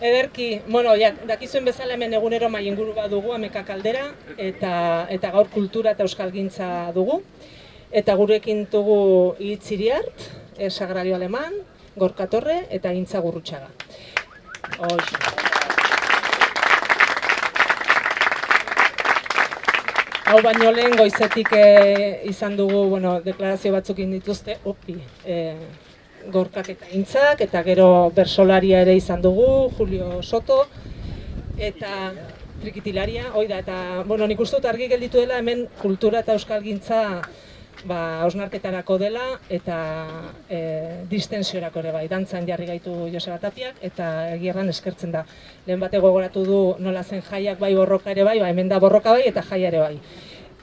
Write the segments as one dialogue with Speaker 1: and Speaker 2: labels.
Speaker 1: Ederki, dakizuen bezala hemen egunero mai inguru bat dugu, Ameka Kaldera, eta gaur kultura eta euskalgintza dugu. Eta gurekin dugu Hitz Iriart, Sagrario Aleman, Gorka Torre eta Gintza Gurrutxaga. Hau baino lehen goizetik izan dugu, deklarazio batzuk dituzte, Gorkak eta Gintzak, eta gero bersolaria ere izan dugu, Julio Soto, eta trikitilaria, eta nik uste dut argi gelditu dela hemen kultura eta euskalgintza hausnarketarako dela, eta distensiorako ere bai, dantzan jarri gaitu Joseba Tapiak, eta egierran eskertzen da. Lehen bate gogoratu du nola zen jaiak bai borroka ere bai, hemen da borroka bai eta jaia ere bai.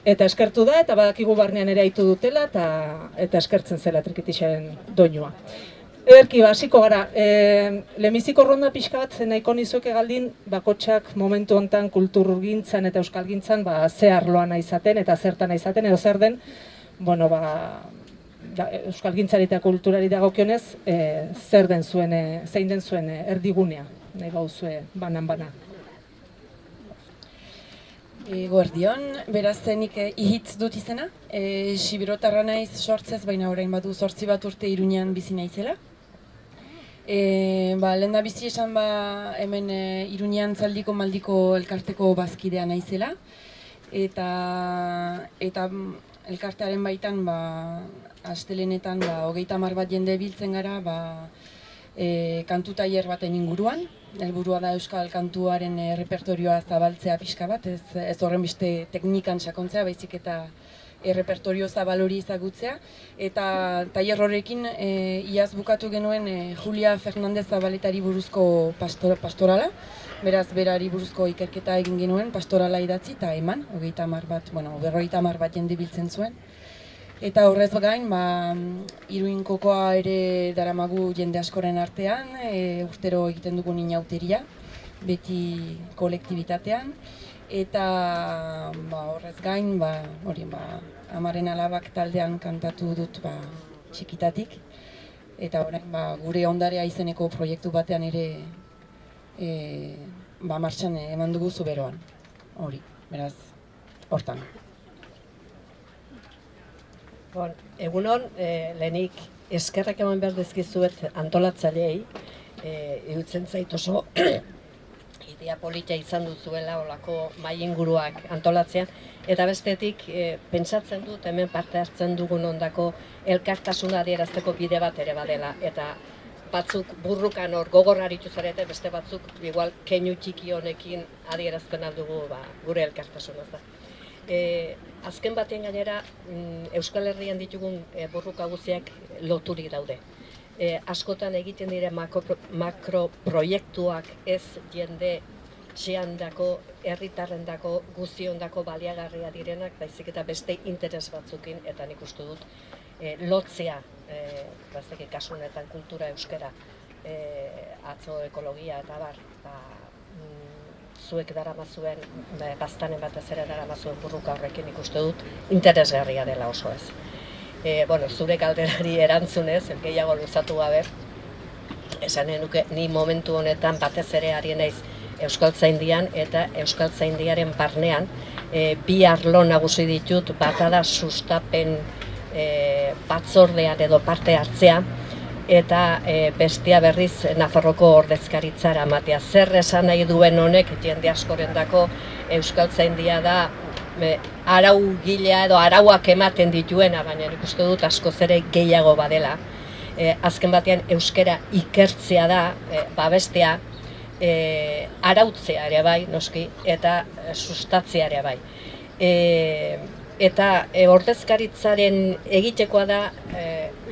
Speaker 1: Eta eskertu da, eta badakigu barnean ere aitu dutela, eta eskertzen zela trikitixaren doinua. Ederki, hasiko gara, lehenbiziko ronda pixka bat nahiko nizueke galdin, bakotxak momentu honetan kulturgintzan eta euskalgintzan ze arloa nahi izaten eta zertan nahi izaten, edo zer den, euskalgintzari eta kulturari dagokionez, zein den zuen erdigunea, nahi gauzue banan-bana.
Speaker 2: Guardion, beraz nik ihitz dut izena, Sibirotarra naiz sortzez, baina orain badu 8 bat urte Iruñean bizi naizela. Lehen da bizi esan hemen Iruñean Zaldiko Maldiko elkarteko bazkidea naizela, eta elkartearen baitan, astelenetan 30 bat jende biltzen gara, kantu tailer baten inguruan. Helburua da euskal kantuaren repertorioa zabaltzea pixka bat, ez horren beste teknikan sakontzea, baizik eta repertorio zabal hori ezagutzea. Eta tailer horrekin iaz bukatu genuen Julia Fernandez Zabaletari buruzko pastorala. Beraz, berari buruzko ikerketa egin genuen, pastorala idatzi eta eman, 50 bat jende biltzen zuen. Eta horrez gain, Iruin kokoa ere daramagu jende askoren artean, urtero egiten dugu inauteria, beti kolektibitatean. Eta horrez gain, Amaren Alabak taldean kantatu dut txikitatik. Eta orain gure ondarea izeneko proiektu batean ere martxan eman dugu Zuberoan. Hori, beraz, hortan.
Speaker 3: Egunon, lehenik eskerrak eman behar dizkizuet antolatzaileei, iruditzen zait oso idea polita izan duzuela olako mai inguruak antolatzean, eta bestetik pentsatzen dut hemen parte hartzen dugun ondako elkartasuna adierazteko bide bat ere badela, eta batzuk burrukan hor gogorraritu zarete, beste batzuk igual keinu txiki honekin adierazten aldugu gure elkartasuna. Azken batean gainera, Euskal Herrian ditugun burruka guztiak loturik daude. Askotan egiten dire makroproiektuak ez jende txeandako, herritarrendako, guztiondako baliagarria direnak, baizik eta beste interes batzukin, eta nik uste dut lotzea, kasu honetan kultura euskara, atzo ekologia eta zuek daramazuen, baztanen batez ere daramazuen burruka horrekin ikuste dut, interesgarria dela oso ez. Zure galderari erantzunez, gehiago luzatu gabe, esanen nuke ni momentu honetan batez ere ari naiz Euskaltzaindian eta Euskaltzaindiaren barnean bi arlo nagusi ditut, bata da sustapen batzordean edo parte hartzea, eta bestea berriz Nafarroko ordezkaritzara ematea. Zer esan nahi duen honek, jende askorendako Euskaltzaindia da araugilea edo arauak ematen dituena, baina nik uste dut askoz ere gehiago badela. Azken batean euskara ikertzea da, babestea, arautzea ere bai, noski, eta sustatzea ere bai. Eta ordezkaritzaren egitekoa da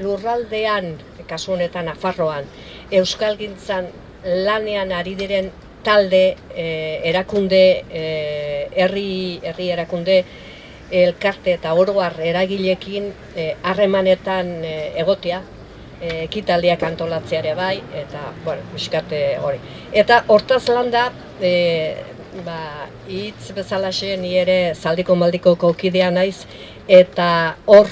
Speaker 3: lurraldean, kasu honetan Nafarroan, euskalgintzan lanean ari diren talde, erakunde, herri erakunde, elkarte eta oroar eragileekin harremanetan egotea, ekitaldiak antolatzeare bai, eta, pixkate hori. Eta hortaz landa, hitz bezalaxe ni ere Zaldiko Maldikoko kidea naiz, eta hor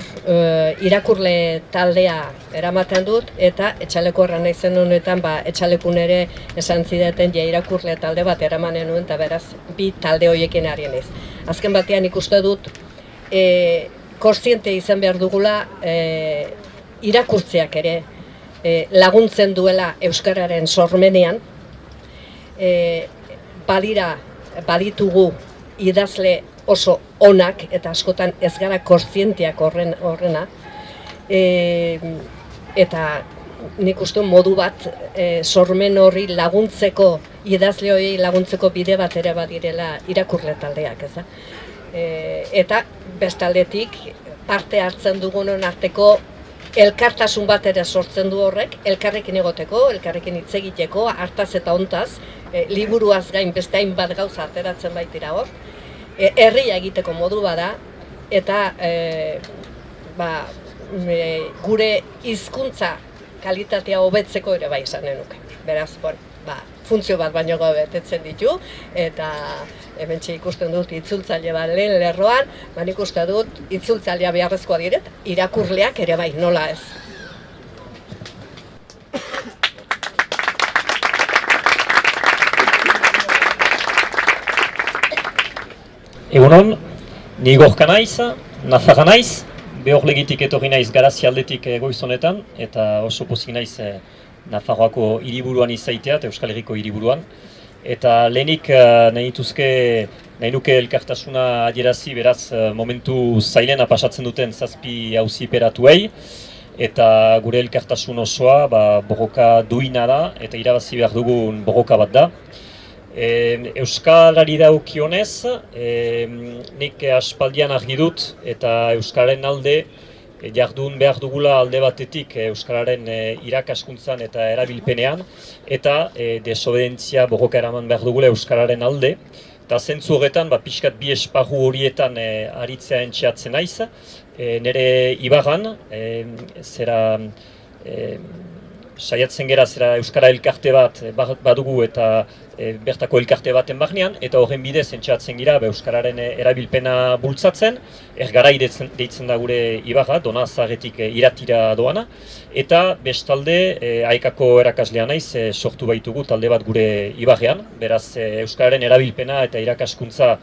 Speaker 3: irakurle taldea eramaten dut, eta etxalekorra naizen honetan, etxalekun ere esan zidaten irakurle talde bat eramanen nuen, eta beraz, bi talde horiekin ari naiz. Azken batean ikuste dut, kontziente izan behar dugula, irakurtzeak ere laguntzen duela euskararen sormenean, baditugu idazle oso onak, eta askotan ez gara kontzienteak horrena, eta nik uste modu bat sormen horri laguntzeko, idazle hori laguntzeko bide bat ere badirela irakurle taldeak, ez da? Eta bestaldetik parte hartzen dugunon arteko elkartasun bat ere sortzen du horrek, elkarrekin egoteko, elkarrekin hitz egiteko, hartaz eta hontaz, liburuaz gain beste hainbat gauza ateratzen baitira hor, herria egiteko modu bada, eta gure hizkuntza kalitatea hobetzeko ere bai izan nuke. Beraz, funtzio bat baino betetzen ditu, eta hementxe ikusten dut itzultzaile bat lehen lerroan, nik uste dut itzultzailea beharrezkoa diret, irakurleak ere bai, nola ez.
Speaker 4: Egunon, ni Gorka naiz, Nafarra naiz, Behorlegitik etorri naiz Garazia aldetik goizonetan, eta oso pozik naiz Nafarroako hiriburuan izaitea, Euskal Herriko hiriburuan. Eta lehenik nahi nuke elkartasuna adierazi, beraz momentu zailena pasatzen duten 7 auziperatuei, eta gure elkartasun osoa borroka duina da, eta irabazi behar dugun borroka bat da. Euskalari daukionez, nik aspaldian argi dut, eta Euskararen alde jardun behar dugula alde batetik Euskararen irakaskuntzan eta erabilpenean, eta desobedentzia borroka eraman behar dugula Euskararen alde. Eta zentzu horretan, pixkat bi esparru horietan aritzea entxeatzen naiz. Nire Ibarran, saiatzen gera Euskara elkarte bat badugu eta bertako elkarte baten barnean, eta horren bidez entxeatzen gira Euskararen erabilpena bultzatzen, Ergarai deitzen da gure Ibarra, Donazaretik iratira doana, eta bestalde Aekako erakaslea naiz sortu baitugu talde bat gure Ibarrean, beraz Euskararen erabilpena eta irakaskuntza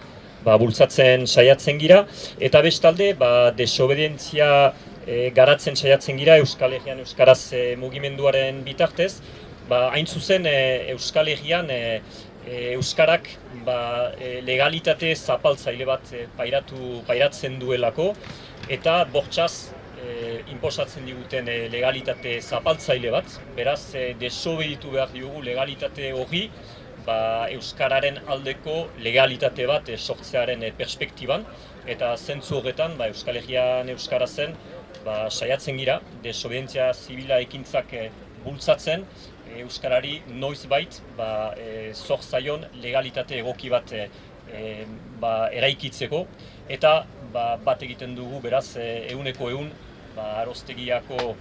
Speaker 4: bultzatzen saiatzen gira, eta bestalde desobedientzia garatzen saiatzen gira Euskal Herrian Euskaraz mugimenduaren bitartez, hain zuzen Euskal Herrian Euskarak legalitate zapaltzaile bat pairatzen duelako, eta bortxaz inposatzen diguten legalitate zapaltzaile bat, beraz desobeditu behar diogu legalitate hori Euskararen aldeko legalitate bat sortzearen perspektiban, eta zentzu horretan Euskal Herrian Euskarazen saiatzen gira, desobedientzia zibila ekintzak bultzatzen, Euskarari noizbait zor zaion legalitate egoki bat eraikitzeko, eta bat egiten dugu beraz ehuneko ehun Arostegiako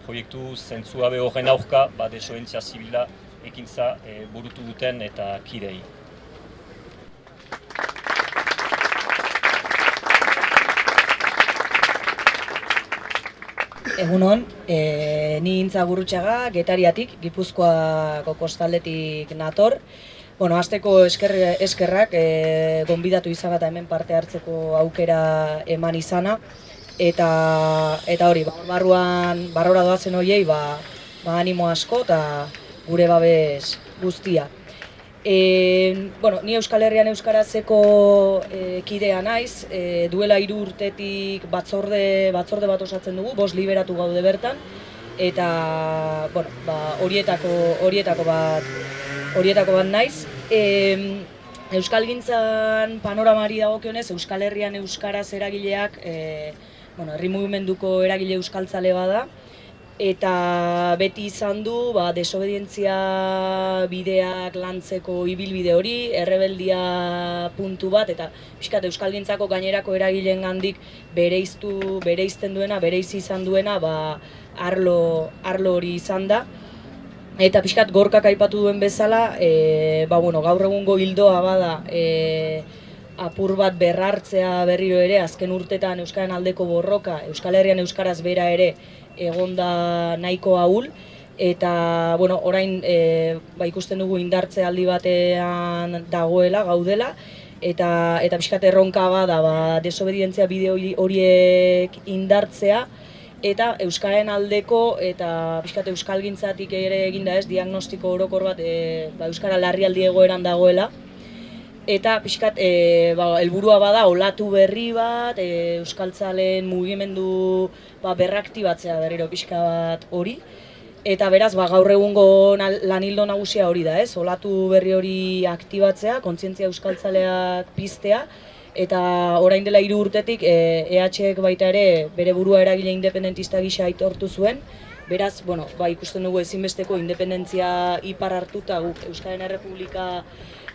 Speaker 4: proiektu zentzugabe horren aurka desobedientzia zibila ekintza burutu duten eta kidei.
Speaker 5: Egunon, ni Intza Gurrutxaga, Getariatik, Gipuzkoako kostaldetik nator. Hasteko eskerrak gonbidatu izan eta hemen parte hartzeko aukera eman izana. Eta hori, barrora doazen horiei, animo asko eta gure babes guztia. Ni Euskal Herrian Euskarazeko kidea naiz, duela 3 urtetik batzorde bat osatzen dugu, 5 liberatu gaude bertan, eta horietako bat naiz. Euskalgintzan panoramari dagokionez, Euskal Herrian Euskaraz eragileak, herri mugimenduko eragile euskaltzale bada, eta beti izan du desobedientzia bideak lantzeko ibilbide hori, errebeldia puntu bat, eta pixkat Euskalgintzako gainerako eragileengandik bereizten duena, bereizi izan duena, arlo hori izan da. Eta pixkat Gorkak aipatu duen bezala, gaur egungo hildoa bada apur bat berrartzea berriro ere, azken urtetan Euskaren aldeko borroka, Euskal Herrian euskaraz bera ere egonda nahiko ahul, eta orain ikusten dugu indartze aldi batean dagoela, gaudela, eta pixkat erronka bada desobedientzia bide horiek indartzea, eta Euskararen aldeko eta pixkat euskalgintzatik ere eginda ez, diagnostiko orokor bat Euskara larrialdi egoeran dagoela. Eta pixkat helburua bada olatu berri bat, euskaltzaleen mugimendu berraktibatzea berriro pixka bat hori. Eta beraz, gaur egungo lanildo nagusia hori da, ez? Olatu berri hori aktibatzea, kontzientzia euskaltzaleak piztea, eta orain dela 3 urtetik EHek baita ere bere burua eragile independentista gisa aitortu zuen. Beraz, ikusten dugu ezinbesteko independentzia ipar hartuta guk Euskaren Errepublika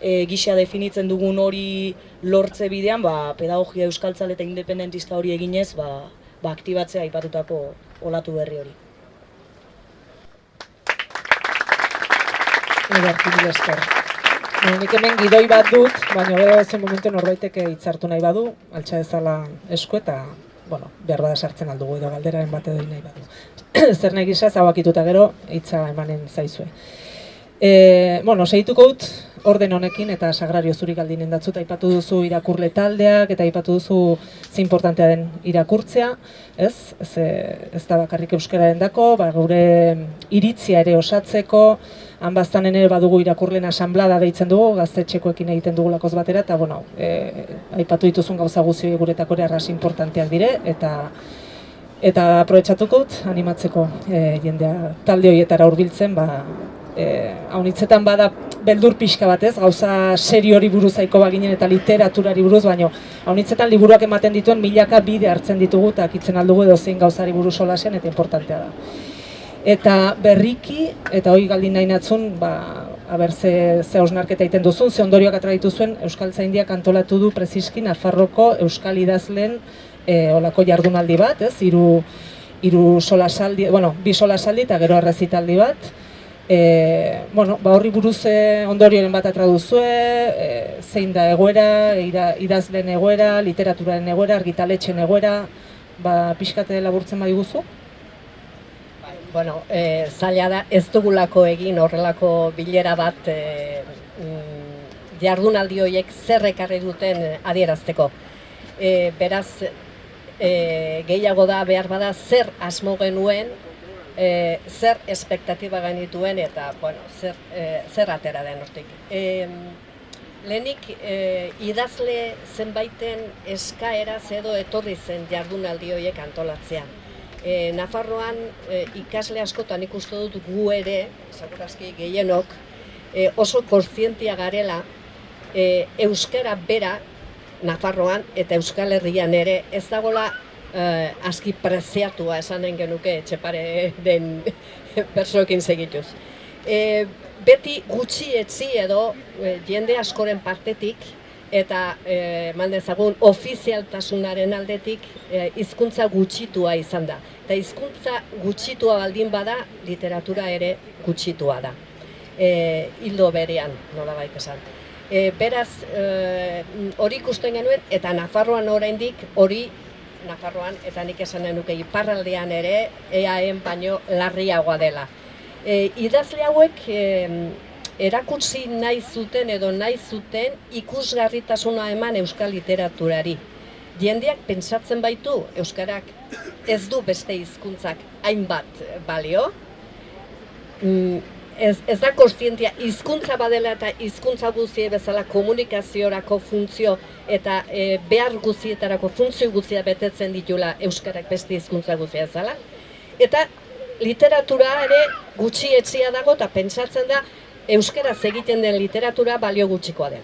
Speaker 5: gisa definitzen dugun hori lortze bidean, pedagogia euskaltzale eta independentista hori eginez, aktibatzea aipatutako olatu berri hori.
Speaker 1: Nik hemen gidoi bat dut, baina gero zen momentu norbaitek hitzartu nahi badu, altxa dezala esku eta, behar bada sartzen aldugu edo galderaren bat edo nahi badu. Zer nahi gisa, zabakituta gero, hitza emanen zaizue. Segituko dut orden honekin eta Sagrario zuri galdinen datzut, aipatu duzu irakurle taldeak eta aipatu duzu ze importantea den irakurtzea, ez da bakarrik euskararen dako, gure iritzia ere osatzeko, hanbaztanen ere badugu irakurleen asanblada deitzen dugu, gaztetxekoekin egiten dugulakoz batera, eta aipatu dituzun gauza guztioi guretako ere arras importanteak dire, eta aprobetxatuko dut animatzeko jendea talde horietara hurbiltzen, haunitzetan bada beldur pixka batez, gauza serio hori buruz aiko baginen eta literaturari buruz, baina haunitzetan liburuak ematen dituen milaka bide hartzen ditugu eta akitzen aldugu edo zein gauzari buruz solasean eta importantea da. Eta berriki, eta hori galdin nahi natzun, aber ze hausnarketa egiten duzun, ze ondorioak atera dituzuen, Euskaltzaindiak antolatu du preziski Nafarroko Euskal idazleen olako jardunaldi bat, ez? 2 solasaldi, 2 solasaldi eta gero errezitaldi bat. Horri buruz ondorioren bat atera duzue, zein da egoera, idazleen egoera, literaturaren egoera, argitaletxen egoera, pixkate laburtzen badiguzu?
Speaker 3: Zaila da, ez dugulako egin horrelako bilera bat jardunaldi horiek zer ekarri duten adierazteko. Beraz, gehiago da behar bada zer asmo genuen, zer espektatiba genituen eta zer atera den hortik. Lehenik idazle zenbaiten eskaeraz edo etorri zen jardunaldi horiek antolatzea. Nafarroan ikasle askotan ikustu dut gu ere, segurazki gehienok, oso kontzientia garela euskara bera Nafarroan eta Euskal Herrian ere ez dagoela aski preziatua esanen genuke Etxepare den pertsoekin segituz. Beti gutxietzi edo jende askoren partetik eta dezagun ofizialtasunaren aldetik hizkuntza gutxitua izan da. Eta hizkuntza gutxitua baldin bada, literatura ere gutxitua da. Hildo berean, nolabait esan. Beraz, hori ikusten genuen, eta Nafarroan oraindik hori, Nafarroan, eta nik esan genuke iparraldean ere, EAen baino larriagoa dela. Idazle hauek erakutsi nahi zuten edo nahi zuten ikusgarritasuna eman euskal literaturari. Jendeak pentsatzen baitu euskarak ez du beste hizkuntzak hainbat balio. Ez da kontzientia hizkuntza badela eta hizkuntza guztie bezala komunikaziorako funtzio eta behar guztietarako funtzio guztia betetzen ditula euskarak beste hizkuntza guztia bezala. Eta literatura ere gutxietsia dago eta pentsatzen da euskaraz egiten den literatura balio gutxikoa den.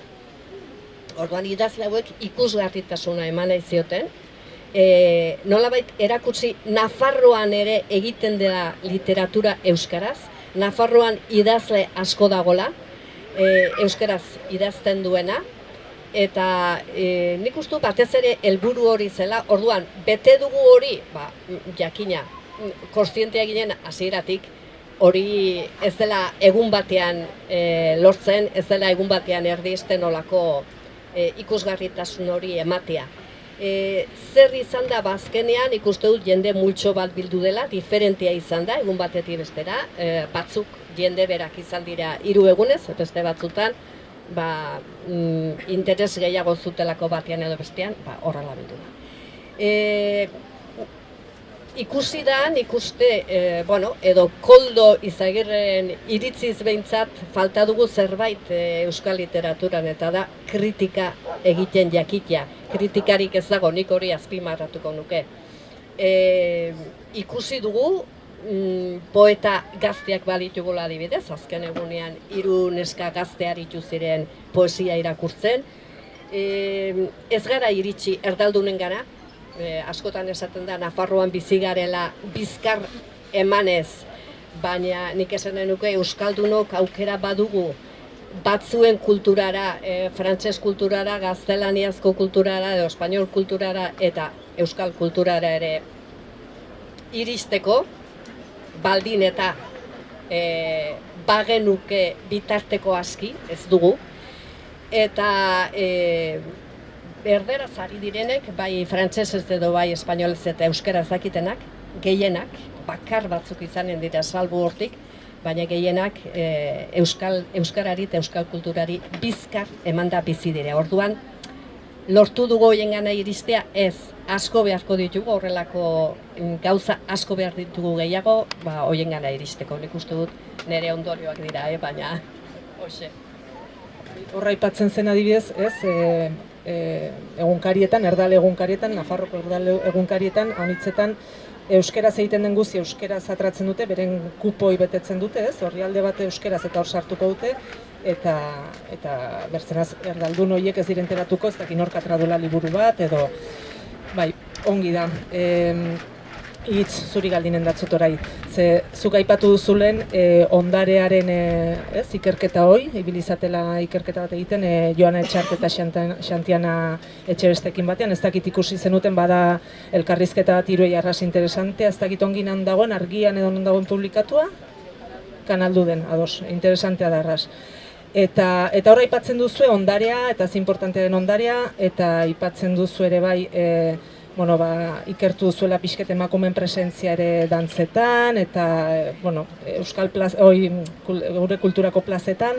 Speaker 3: Orduan idazle hauek ikusgarritasuna eman nahi zioten, nolabait erakutsi Nafarroan ere egiten dela literatura euskaraz, Nafarroan idazle asko dagola, euskaraz idazten duena, eta nik uste batez ere helburu hori zela, orduan bete dugu hori, jakina, kontzientea ginen hasieratik, hori ez dela egun batean lortzen, ez dela egun batean erdiesten olako ikusgarritasun hori ematea. Zer izan da bazkenean ikuste dut jende multxo bat bildu dela, diferentea izan da, egun batetik bestera, batzuk jende berak izan dira 3 egunez, beste batzutan, interes gehiago zutelako batean edo bestean, horrela bildu da. Ikusi da, nik uste, edo Koldo Izagirren iritziz behintzat falta dugu zerbait euskal literaturan, eta da kritika egiten jakitea. Kritikarik ez dago, nik hori azpimarratuko nuke. Ikusi dugu, poeta gazteak baditugula adibidez, azken egunean 3 neska gazte aritu ziren poesia irakurtzen. Ez gara iritsi erdaldunen gara, askotan esaten da Nafarroan bizi garela bizkar emanez, baina nik esan nuke euskaldunok aukera badugu batzuen kulturara, frantses kulturara, gaztelaniazko kulturara edo espainol kulturara eta euskal kulturara ere iristeko, baldin eta bagenuke bitarteko aski, ez dugu, eta erderaz ari direnek, bai frantsesez edo bai espainolez eta euskara ezakitenak, gehienak, bakar batzuk izanen dira salbu hortik, baina gehienak euskarari eta euskal kulturari bizkar emanda bizi dira. Orduan, lortu dugu hoiengana iristea ez, asko beharko ditugu, horrelako gauza asko behar ditugu gehiago, hoiengana iristeko. Nik uste dut nire ondorioak dira, baina hoxe.
Speaker 1: Horra aipatzen zen adibidez, ez, egunkarietan, erdal egunkarietan, Nafarroko erdal egunkarietan, anitzetan, euskeraz egiten den guzti euskeraz atratzen dute, beren kupoi betetzen dute, ez, orrialde bat euskeraz eta hor sartuko dute, eta bertzenaz erdaldun horiek ez direnteratuko, ez dakin horka tradula liburu bat, edo, bai, ongi da. Hitz zuri galdinen datzut orai. Zuk aipatu duzulen ondarearen ikerketa hoi, ibilizatela ikerketa bat egiten, Joana Etxart eta Xantiana Etxebestekin batean, ez dakit ikusi zenuten bada elkarrizketa bat Iruei arras interesantea, ez dakit ongi nan dagoen, argian edo non dagoen publikatua, kanaldu den, ados, interesantea da arras. Eta hor aipatzen duzu ondarea, eta ez importantea den ondarea, eta aipatzen duzu ere bai, ikertu duzuela pixket emakumeen presentzia ere dantzetan, eta euskal gure kulturako plazetan.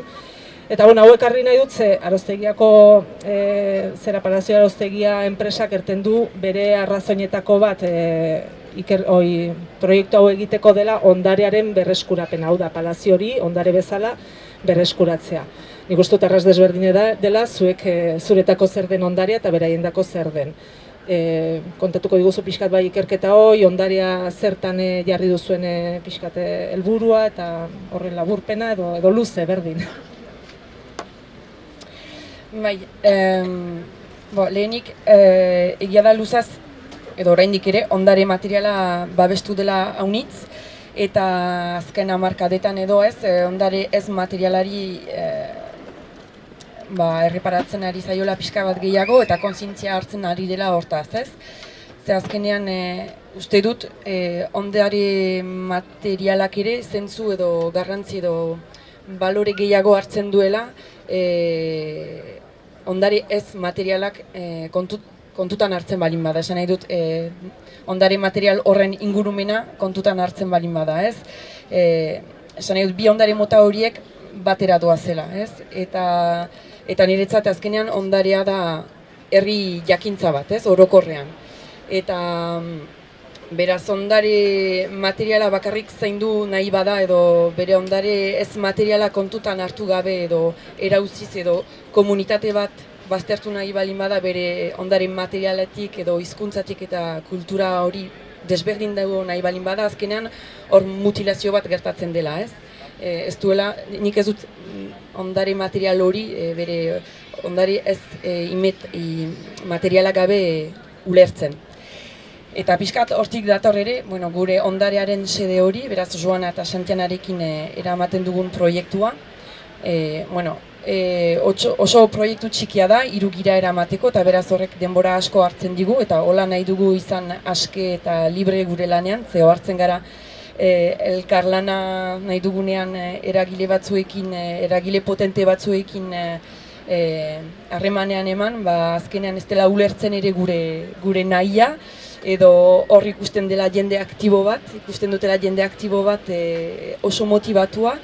Speaker 1: Eta hauek harri nahi dut, Aroztegiako, Palazio Aroztegia enpresak erten du bere arrazoinetako bat proiektu hau egiteko dela ondarearen berreskurapen, hau da, palazio hori, ondare bezala, berreskuratzea. Nik uste dut arras desberdine dela, zuek zuretako zer den ondarea eta beraiendako zer den. Kontatuko diguzu pixkat bai ikerketa hoi, ondarea zertan jarri duzuen pixkat helburua eta horren laburpena edo luze berdin.
Speaker 2: Bai, lehenik egia da luzaz, edo oraindik ere, ondare materiala babestu dela haunitz, eta azken hamarkadetan edo ez, ondare ez materialari erreparatzen ari zaiola pixka bat gehiago eta kontzientzia hartzen ari dela hortaz, ez? Ze azkenean uste dut ondare materialak ere zentzu edo garrantzi edo balore gehiago hartzen duela ondare ez materialak kontutan hartzen balin bada, esan nahi dut ondare material horren ingurumena kontutan hartzen balin bada, ez? Esan nahi dut bi ondare mota horiek batera doazela, ez? Eta niretzat azkenean ondarea da herri jakintza bat, ez, orokorrean. Eta beraz ondare materiala bakarrik zaindu nahi bada edo bere ondare ez materiala kontutan hartu gabe edo erauziz edo komunitate bat baztertu nahi balin bada bere ondare materialetik edo hizkuntzatik eta kultura hori desberdin dago nahi balin bada, azkenean hor mutilazio bat gertatzen dela, ez? Ez duela, nik ez dut ondare material hori, bere ondare ez materiala gabe ulertzen. Eta pixkat hortik dator ere, gure ondarearen sede hori, beraz Joana eta Xantianarekin eramaten dugun proiektua. Oso proiektu txikia da, 3 gira eramateko, eta beraz horrek denbora asko hartzen digu, eta hola nahi dugu izan aske eta libre gure lanean, zeo hartzen gara elkarlana nahi dugunean eragile batzuekin, eragile potente batzuekin harremanean eman, azkenean ez dela ulertzen ere gure nahia, edo hor ikusten dela jende aktibo bat, oso motibatua,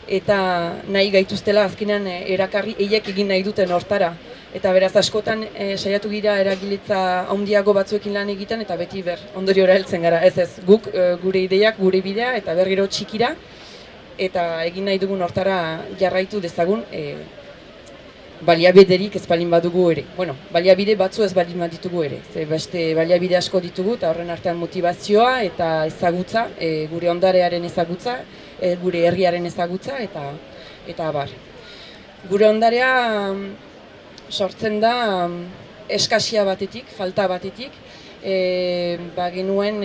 Speaker 2: eta nahi gaituztela azkenean erakarri eiek egin nahi duten hortara. Eta beraz askotan saiatu gira eragiletza handiago batzuekin lan egiten eta beti ondoriora heltzen gara. Ez, guk gure ideiak, gure bidea eta berriro txikira eta egin nahi dugun hortara jarraitu dezagun baliabiderik ez balin badugu ere. Bueno, baliabide batzu ez balin baditugu ere. Beste baliabide asko ditugu eta horren artean motivazioa eta ezagutza, gure ondarearen ezagutza, gure herriaren ezagutza eta abar. Gure ondarea sortzen da eskasia batetik, falta batetik, genuen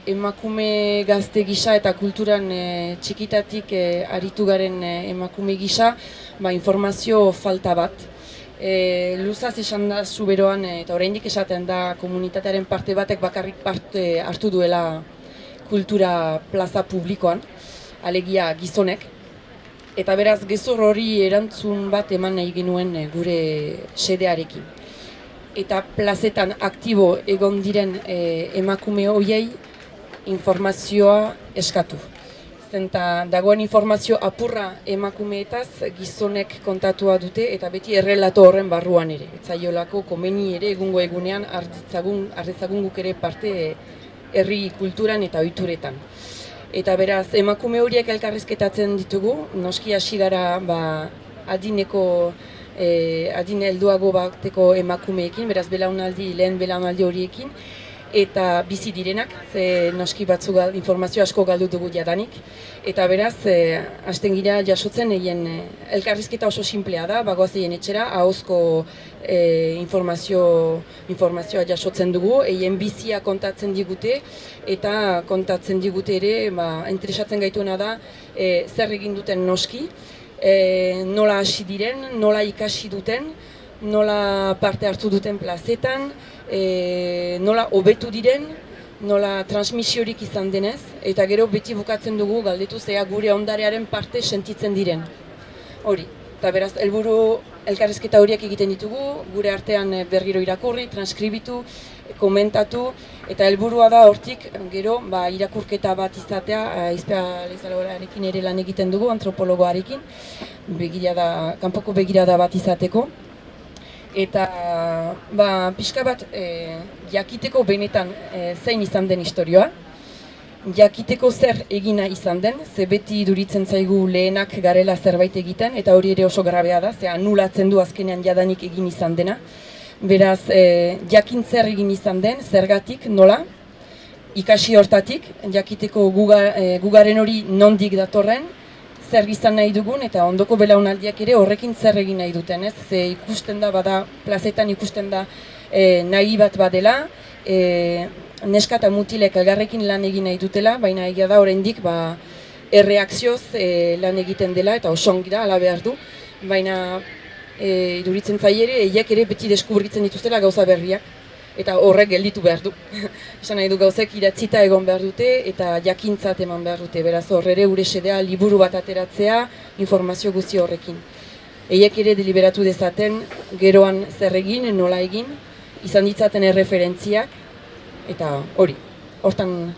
Speaker 2: emakume gazte gisa eta kulturan txikitatik aritu garen emakume gisa informazio falta bat. Luzaz esan da zuberoan eta oraindik esaten da komunitatearen parte batek bakarrik parte hartu duela kultura plaza publikoan, alegia gizonek. Eta beraz gezur hori erantzun bat eman nahi genuen gure sedearekin. Eta plazetan aktibo egon diren emakume horiei informazioa eskatu. Zenta dagoen informazio apurra emakumeetaz gizonek kontatua dute eta beti errelato horren barruan ere. Etzaiolako komeni ere egungo egunean hartzagun guk ere parte herri kulturan eta ohituretan. Eta beraz, emakume horiek elkarrizketatzen ditugu, noski hasi gara adin helduago bateko emakumeekin, beraz lehen belaunaldi horiekin, eta bizi direnak, ze noski batzu informazio asko galdu dugu jadanik. Eta beraz, hasten gira jasotzen egin elkarrizketa oso simplea da, bagoazeien etxera, ahozko informazioa jasotzen dugu, egin bizia kontatzen digute, eta kontatzen digute ere, interesatzen gaituena da, zer egin duten noski, nola hasi diren, nola ikasi duten, nola parte hartu duten plazetan, nola hobetu diren, nola transmisiorik izan denez, eta gero beti bukatzen dugu galdetu zea gure ondarearen parte sentitzen diren. Hori, eta beraz, helburu elkarrizketa horiek egiten ditugu, gure artean berriro irakurri, transkribitu, komentatu, eta helburua da hortik gero irakurketa bat izatea, Aizpea Lezalorekin ere lan egiten dugu, antropologoarekin, kanpoko begirada bat izateko. Eta pixka bat jakiteko benetan zein izan den istorioa, jakiteko zer egina izan den, ze beti iduritzen zaigu lehenak garela zerbait egiten, eta hori ere oso grabea da, ze anulatzen du azkenean jadanik egin izan dena. Beraz, jakin zer egin izan den, zergatik, nola, ikasi hortatik, jakiteko gugaren hori nondik datorren, zer izan nahi dugun eta ondoko belaunaldiak ere horrekin zer egin nahi duten, ez? Ze ikusten da, plazetan ikusten da nahi bat badela, neska eta mutilek elgarrekin lan egin nahi dutela, baina egia da oraindik erreakzioz lan egiten dela eta oso ongi da, ala behar du, baina iduritzen zaie ere, eiek ere beti deskubritzen dituztela gauza berriak, eta horrek gelditu behar du. Esan nahi du gauzek idatzita egon behar dute eta jakintzat eman behar dute. Beraz horre ure sedea liburu bat ateratzea informazio guzti horrekin. Eiek ere deliberatu dezaten geroan zer egin, nola egin, izan ditzaten erreferentziak, eta hori, hortan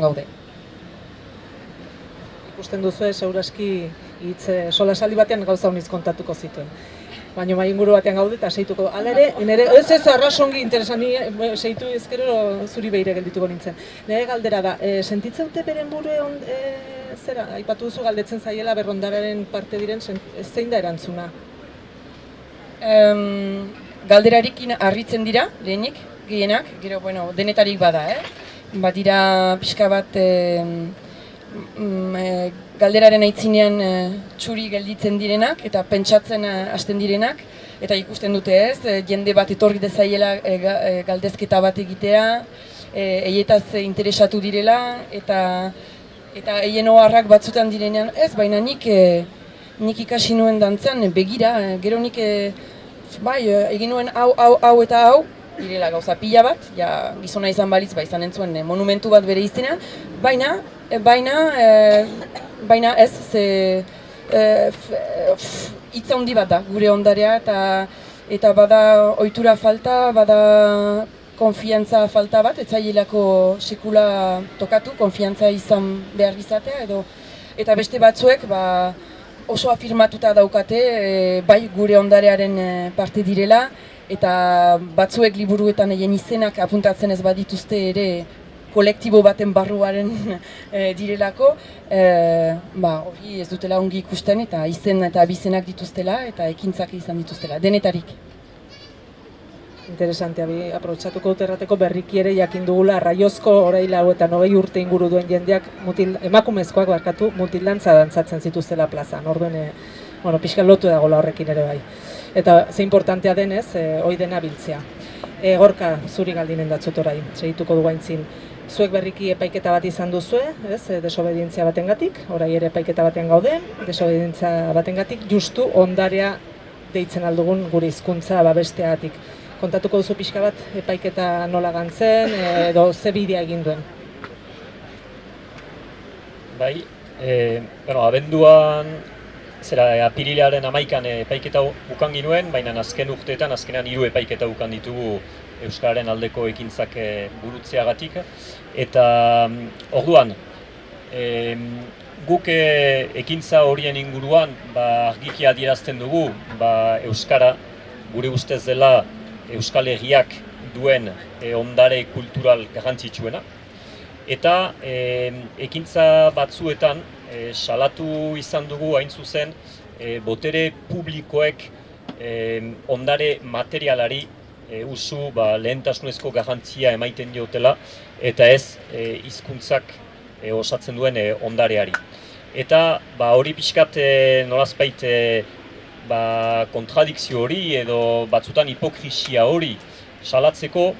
Speaker 2: gaude.
Speaker 1: Ikusten duzu seguraski hitz solasaldi batean gauza honiz kontatuko zituen. Baina inguru batean gaude eta seituko. Hala ere, ez arrasongi interesani, seitu ezkero zuri behire geldituko nintzen. Nire galdera da, sentitzen dute beren burue zera, aipatu duzu galdetzen zaiela berrondararen parte diren, zein da erantzuna?
Speaker 2: Galderarekin harritzen dira, lehenik, gehienak, gero, denetarik bada, Badira pixka bat galderaren aitzinean txuri gelditzen direnak eta pentsatzen hasten direnak eta ikusten dute ez, jende bat etorri dezaiela galdezketa bat egitea, eietaz interesatu direla eta eien oharrak batzutan direnean ez, baina nik ikasi nuen dantzan begira, gero nik egin nuen hau eta hau, direla gauza pila bat, gizona izan balitz, izan entzuen monumentu bat bere izena, baina Baina ez, ze hitz handi bat da gure ondarea eta bada ohitura falta, bada konfiantza falta bat, ez zailelako sekula tokatu, konfiantza izan behar izatea eta beste batzuek oso afirmatuta daukate bai gure ondarearen parte direla eta batzuek liburuetan egin izenak apuntatzen ez badituzte ere kolektibo baten barruaren direlako, hori ez dutela ongi ikusten eta izen eta abizenak dituztela eta ekintzak izan dituztela, denetarik.
Speaker 1: Interesante, aprobetxatuko dut errateko berriki ere jakin dugula Raiozko orain 20 urte inguru duen jendeak emakumezkoak mutildantza dantzatzen zituztela plazan. Orduen, pixka lotu dagoela horrekin ere bai. Eta ze importantea denez, hoi dena biltzea. Gorka, zuri galdinen datzut orain, segituko dugu aintzin. Zuek berriki epaiketa bat izan duzue, desobedientzia batengatik, orai ere epaiketa batean gaude, desobedientzia batengatik, justu ondarea deitzen aldugun gure hizkuntza babesteagatik. Kontatuko duzu pixka bat epaiketa nola gantzen, edo ze bidea egin duen?
Speaker 4: Bai, abenduan, apirilaren 11an epaiketa bukan ginuen, baina azken urteetan, azkenean 3 epaiketa bukan ditugu Euskararen aldeko ekintzak burutzeagatik. Eta orduan, guk ekintza horien inguruan argiki adierazten dugu Euskara gure ustez dela Euskal Herriak duen ondare kultural garrantzitsuena. Eta ekintza batzuetan salatu izan dugu hain zuzen botere publikoek ondare materialari usu lehentasunezko garrantzia emaiten diotela eta ez hizkuntzak osatzen duen ondareari. Eta hori pixkat nolazbait kontradikzio hori edo batzutan hipokrisia hori salatzeko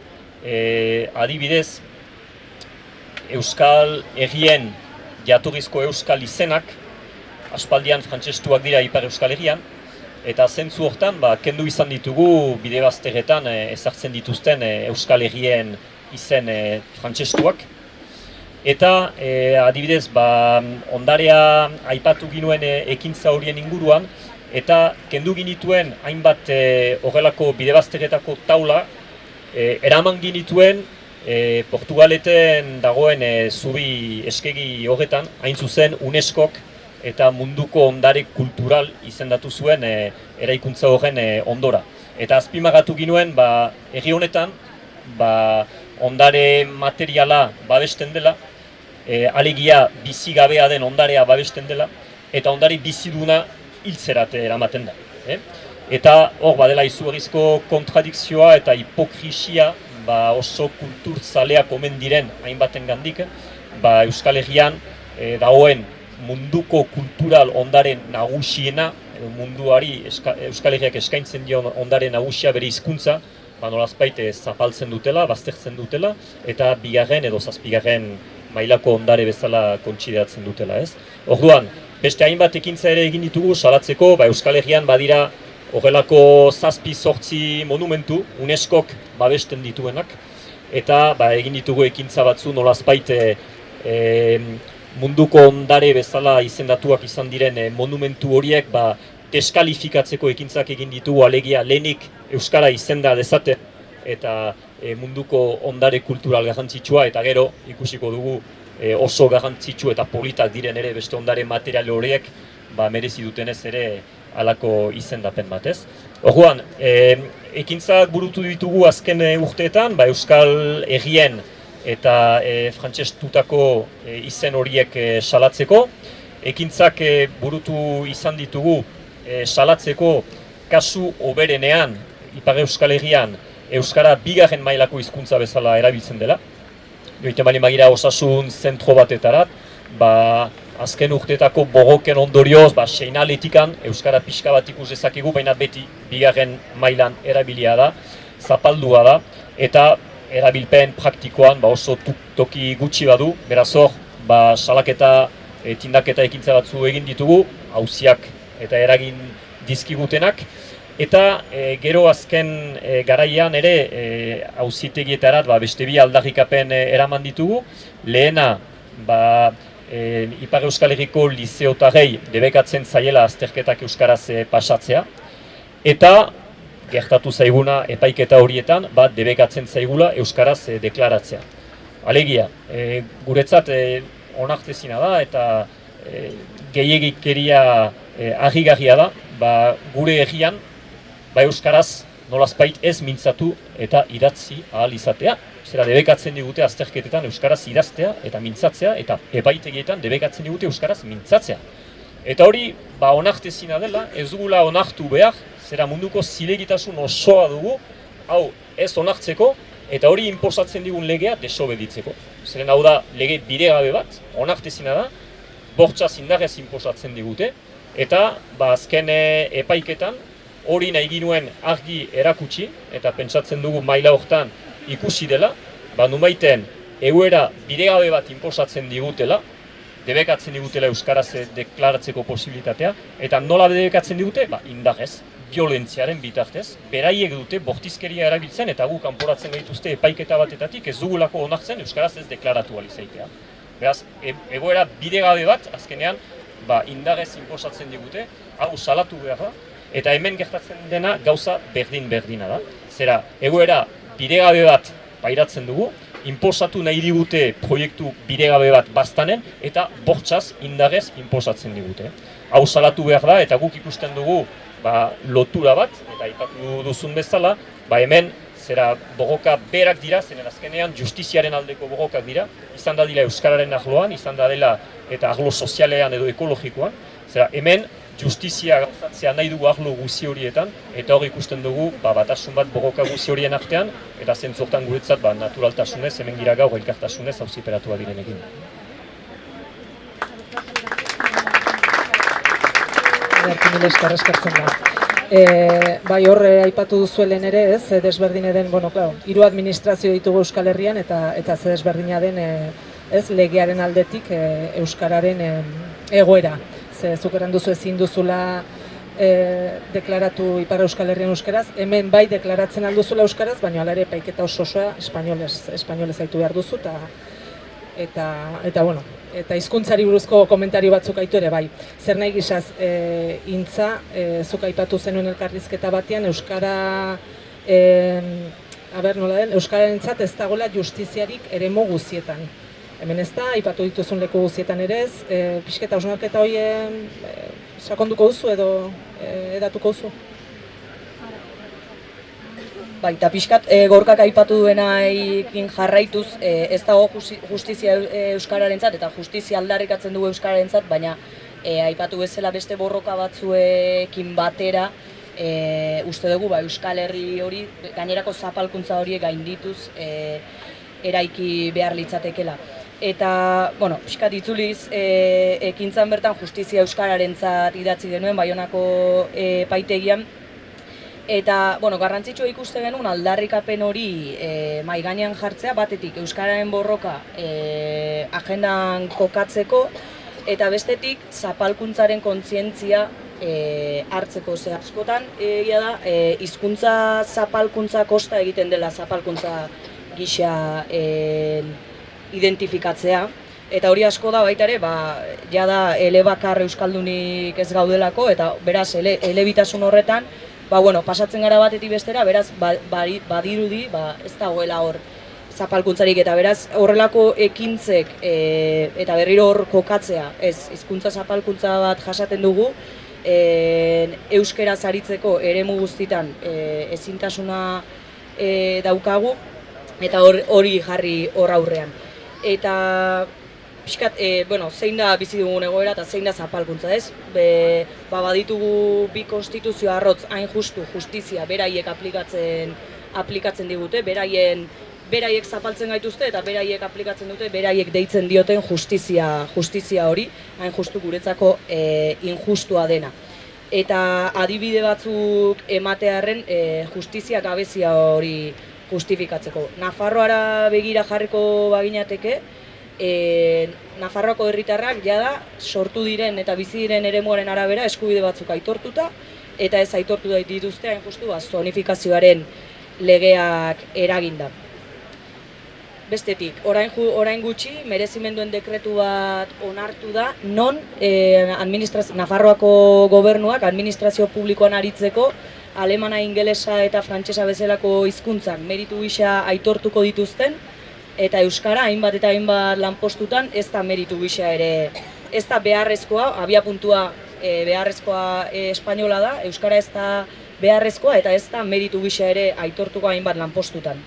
Speaker 4: adibidez Euskal Herrien jatorrizko euskal izenak aspaldian frantsestuak dira Ipar Euskal Herrian eta zentzu hortan kendu izan ditugu bide bazterretan ezartzen dituzten Euskal Herrien izen frantsestuak. Eta adibidez ondarea aipatu ginuen ekintza horien inguruan eta kendu ginituen hainbat horrelako bide bazterretako taula eraman ginituen Portugaleten dagoen zubi eskegi horretan hain zuzen UNESCOk eta munduko ondare kultural izendatu zuen eraikuntza horren ondora. Eta azpimagatu ginuen herri honetan ondare materiala babesten dela, alegia bizigabea den ondarea babesten dela, eta ondare biziduna hiltzerate eramaten da. Eta hor badela izugarrizko kontradikzioa eta hipokrisia oso kulturzaleak omen diren hainbaten gandik, Euskal Herrian dagoen munduko kultural ondare nagusiena, munduari Euskal Herriak eskaintzen dion ondare nagusia bere hizkuntza, nolazbait zapaltzen dutela, baztertzen dutela, eta 2. edo 7. mailako ondare bezala kontsideratzen dutela, ez? Orduan, beste hainbat ekintza ere egin ditugu salatzeko, Euskal Herrian badira horrelako 7-8 monumentu, UNESCOk babesten dituenak, eta egin ditugu ekintza batzu nolazbait munduko ondare bezala izendatuak izan diren monumentu horiek deskalifikatzeko ekintzak egin ditugu, alegia lehenik Euskara izenda dezaten eta munduko ondare kultural garrantzitsua, eta gero ikusiko dugu oso garrantzitsu eta politak diren ere beste ondare material horiek merezi dutenez ere halako izendapen bat, ez? Orduan, ekintzak burutu ditugu azken urteetan, Euskal Herrien eta frantsestutako izen horiek salatzeko. Ekintzak burutu izan ditugu salatzeko kasu hoberenean, Ipar Euskal Herrian, Euskara 2. mailako hizkuntza bezala erabiltzen dela. Joiten bali magira osasun zentro batetarat, azken urteetako bogoken ondorioz, seinaletikan Euskara pixka bat ikus dezakegu, baina beti 2. mailan erabilia da, zapaldua da, eta erabilpen praktikoan oso toki gutxi badu, beraz hor, salaketa, tindaketa ekintza batzu egin ditugu, auziak eta eragin dizkigutenak, eta gero azken garaian ere auzitegietarat beste 2 aldarrikapen eraman ditugu. Lehena, Ipar Euskal Herriko lizeotarrei debekatzen zaiela azterketak euskaraz pasatzea, eta gertatu zaiguna epaiketa horietan, debekatzen zaigula euskaraz deklaratzea. Alegia, guretzat onartezina da eta gehiegikeria harrigarria da, gure herrian euskaraz nolazpait ez mintzatu eta idatzi ahal izatea. Zera debekatzen digute azterketetan euskaraz idaztea eta mintzatzea, eta epaitegietan debekatzen digute euskaraz mintzatzea. Eta hori onartezina dela, ez dugula onartu behar, zera munduko zilegitasun osoa dugu, hau ez onartzeko, eta hori inposatzen digun legea desobeditzeko. Zeren hau da lege bidegabe bat, onartezina da, bortxaz indarrez inposatzen digute, eta azken epaiketan hori nahi ginuen argi erakutsi, eta pentsatzen dugu maila hortan ikusi dela, numaiten egoera bidegabe bat inposatzen digutela, debekatzen digutela euskaraz deklaratzeko posibilitatea, eta nola debekatzen digute? Indarrez, violentziaren bitartez, beraiek dute bortizkeria erabiltzen eta gu kanporatzen gaituzte epaiketa batetatik ez dugulako onartzen euskaraz ez deklaratu alizaitea. Beraz, egoera bidegabe bat, azkenean, indarrez inposatzen digute, hau salatu behar da, eta hemen gertatzen dena gauza berdin-berdina da. Zera, egoera bidegabe bat pairatzen dugu, inposatu nahi digute proiektu bidegabe bat baztanen, eta bortxaz indarrez inposatzen digute. Hau salatu behar da, eta guk ikusten dugu lotura bat, eta aipatu duzun bezala, hemen zera borroka berak dira, zenen azkenean justiziaren aldeko borrokak dira, izan da dela euskararen arloan, izan da dela eta arlo sozialean edo ekologikoan, zera hemen justizia gauzatzea nahi dugu arlo guzi horietan, eta hor ikusten dugu batasun bat borroka guzi horien artean, eta zentzortan guretzat naturaltasunez, hemen gira gaur elkartasunez auziperatu direnekin.
Speaker 1: Mila eskertzen da. Bai horre aipatu duzuelen ere ez, desberdine den, hiru administrazio ditugu Euskal Herrian eta ze desberdina den legearen aldetik euskararen egoera. Zuk eran duzu ezin duzula deklaratu Ipar Euskal Herrian euskaraz, hemen bai deklaratzen alduzula euskaraz, baina hala ere epaiketa osoa espainolez aitu behar duzu eta hizkuntzari buruzko komentario batzuk aitu ere bai. Zer nahi gizaz, intza, zuk aipatu zenuen elkarrizketa batean, euskararentzat ez dagoela justiziarik eremu guzietan. Hemen ez da, aipatu dituzun leku guzietan ere ez, pixketa hausnarketa hori sakonduko duzu edo edatuko duzu?
Speaker 5: Eta pixkat gorkak aipatu duenaekin jarraituz, ez dago justizia euskararentzat eta justizia aldarrikatzen dugu euskararentzat, baina aipatu bezala beste borroka batzuekin batera, uste dugu Euskal Herri hori, gainerako zapalkuntza horiek gaindituz eraiki behar litzatekela. Eta, pixkat itzuliz, ekintzan bertan justizia euskararentzat idatzi genuen Baionako epaitegian, eta, garrantzitsua ikuste genuen aldarrikapen hori mahai gainean jartzea, batetik euskararen borroka agendan kokatzeko, eta bestetik zapalkuntzaren kontzientzia hartzeko. Ze askotan, egia da, hizkuntza zapalkuntza kosta egiten dela zapalkuntza gisa identifikatzea, eta hori asko da baita ere, jada elebakar euskaldunik ez gaudelako, eta beraz, elebitasun horretan, pasatzen gara batetik bestera, beraz, badirudi, ez dagoela hor zapalkuntzarik, eta beraz, horrelako ekintzek eta berriro hor kokatzea, ez, hizkuntza zapalkuntza bat jasaten dugu, euskera zaritzeko eremu guztitan ezintasuna daukagu, eta hori jarri hor aurrean. Eta, pixkat, zein da bizi dugun egoera eta zein da zapalkuntza, ez? Baditugu bi konstituzio arrotz hain justu, justizia, beraiek aplikatzen digute, beraiek zapaltzen gaituzte eta beraiek aplikatzen dute, beraiek deitzen dioten justizia hori, hain justu guretzako injustua dena. Eta adibide batzuk ematearren justizia gabezia hori justifikatzeko. Nafarroara begira jarriko baginateke, Nafarroako herritarrak jada sortu diren eta bizi diren eremuaren arabera eskubide batzuk aitortuta eta ez aitortu dituzte hain justu zonifikazioaren legeak eraginda. Bestetik, orain gutxi, merezimenduen dekretu bat onartu da, non Nafarroako gobernuak administrazio publikoan aritzeko alemana, ingelesa eta frantsesa bezalako hizkuntzak meritu gisa aitortuko dituzten, eta euskara hainbat eta hainbat lanpostutan ez da meritu gisa ere, ez da beharrezkoa, abiapuntua beharrezkoa espainola da, euskara ez da beharrezkoa eta ez da meritu gisa ere aitortuko hainbat lanpostutan.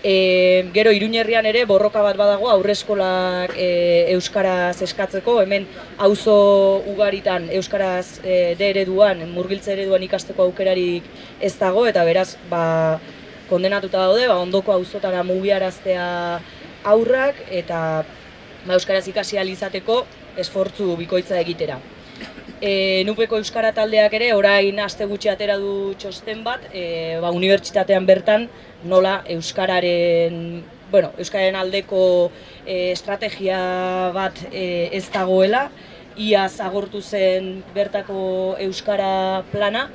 Speaker 5: Gero Iruñerrian ere borroka bat badago aurreskolak euskaraz eskatzeko, hemen auzo ugaritan euskaraz ereduan, murgiltze ereduan ikasteko aukerarik ez dago, eta beraz kondenatuta daude ondoko auzotara mugiaraztea aurrak eta euskaraz ikasi ahal izateko esfortzu bikoitza egitera. Nupeko euskara taldeak ere orain aste gutxi atera du txosten bat, unibertsitatean bertan nola euskararen aldeko estrategia bat ez dagoela, iaz agortu zen bertako euskara plana,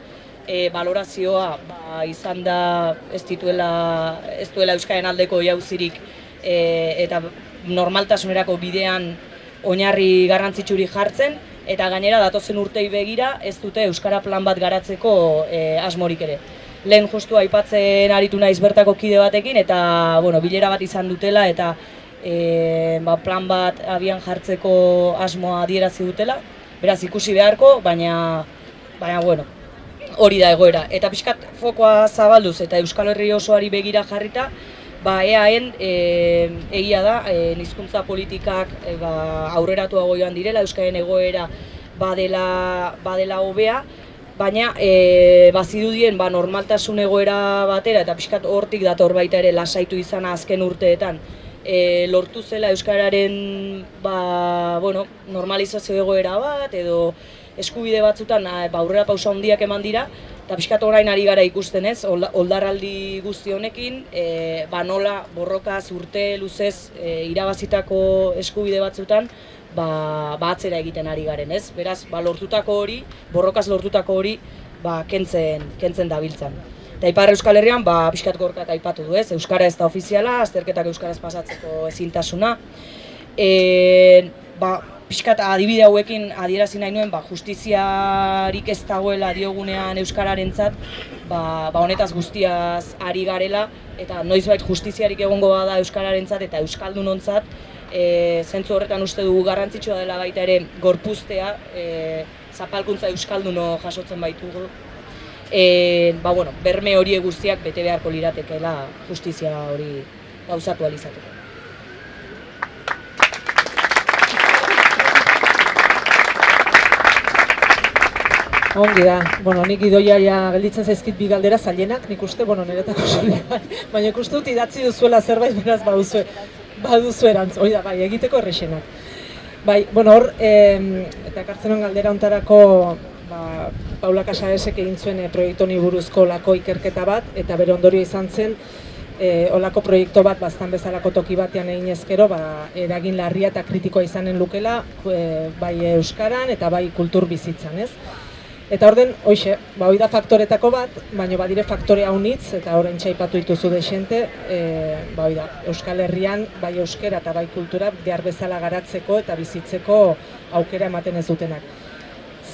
Speaker 5: balorazioa izan da ez duela euskaren aldeko jauzirik eta normaltasunerako bidean oinarri garrantzitsurik jartzen, eta gainera datozen urtei begira ez dute euskara plan bat garatzeko asmorik ere. Lehen justu aipatzen aritu naiz bertako kide batekin, eta bilera bat izan dutela eta plan bat abian jartzeko asmoa adierazi dutela. Beraz ikusi beharko, baina hori da egoera. Eta pixkat fokoa zabalduz eta Euskal Herri osoari begira jarrita, EAen egia da, hizkuntza politikak aurreratuago joan direla, euskaren egoera badela hobea, baina bazirudien normaltasun egoera batera, eta pixkat hortik dator baita ere lasaitu izana azken urteetan, lortu zela euskararen normalizazio egoera bat, edo eskubide batzutan aurrera pausa handiak eman dira, eta pixkat orain ari gara ikusten ez, oldarraldi guzti honekin, nola borrokaz urte luzez irabazitako eskubide batzutan, atzera egiten ari garen ez. Beraz, borrokaz lortutako hori, kentzen dabiltzan. Eta Ipar Euskal Herrian, pixkat gorkat aipatu du ez, euskara ez da ofiziala, azterketak euskaraz pasatzeko ezintasuna. Pixkat adibide hauekin adierazi nahi nuen, justiziarik ez dagoela diogunean euskararentzat, honetaz guztiaz ari garela, eta noizbait justiziarik egongo bada euskararentzat eta euskaldunontzat, zentzu horretan uste dugu garrantzitsua dela baita ere gorpuztea, zapalkuntza euskalduno jasotzen baitugu. Berme horiek guztiak bete beharko liratekeela justizia hori gauzatu ahal izateko.
Speaker 1: Ongi da, nik idoia gelditzen zaizkit bi galdera zailenak, nik uste, niretako solik, baina ikuste dut idatzi duzuela zerbait beraz baduzu erantz, hori da, egiteko errexenak. Hor, eta ekartzen nuen galdera hontarako, Paula Casaresek egin zuen proiektu honi buruzko olako ikerketa bat, eta bere ondorio izan zen, olako proiektu bat baztan bezalako toki batean egin ezkero, eragin larria eta kritikoa izanen lukela, bai euskaran eta bai kultur bizitzan, ez? Eta orden, hori da faktoretako bat, baina badire faktore haunitz, eta horren txaipatu dituzu desente, Euskal Herrian, bai euskera eta bai kultura behar bezala garatzeko eta bizitzeko aukera ematen ez dutenak.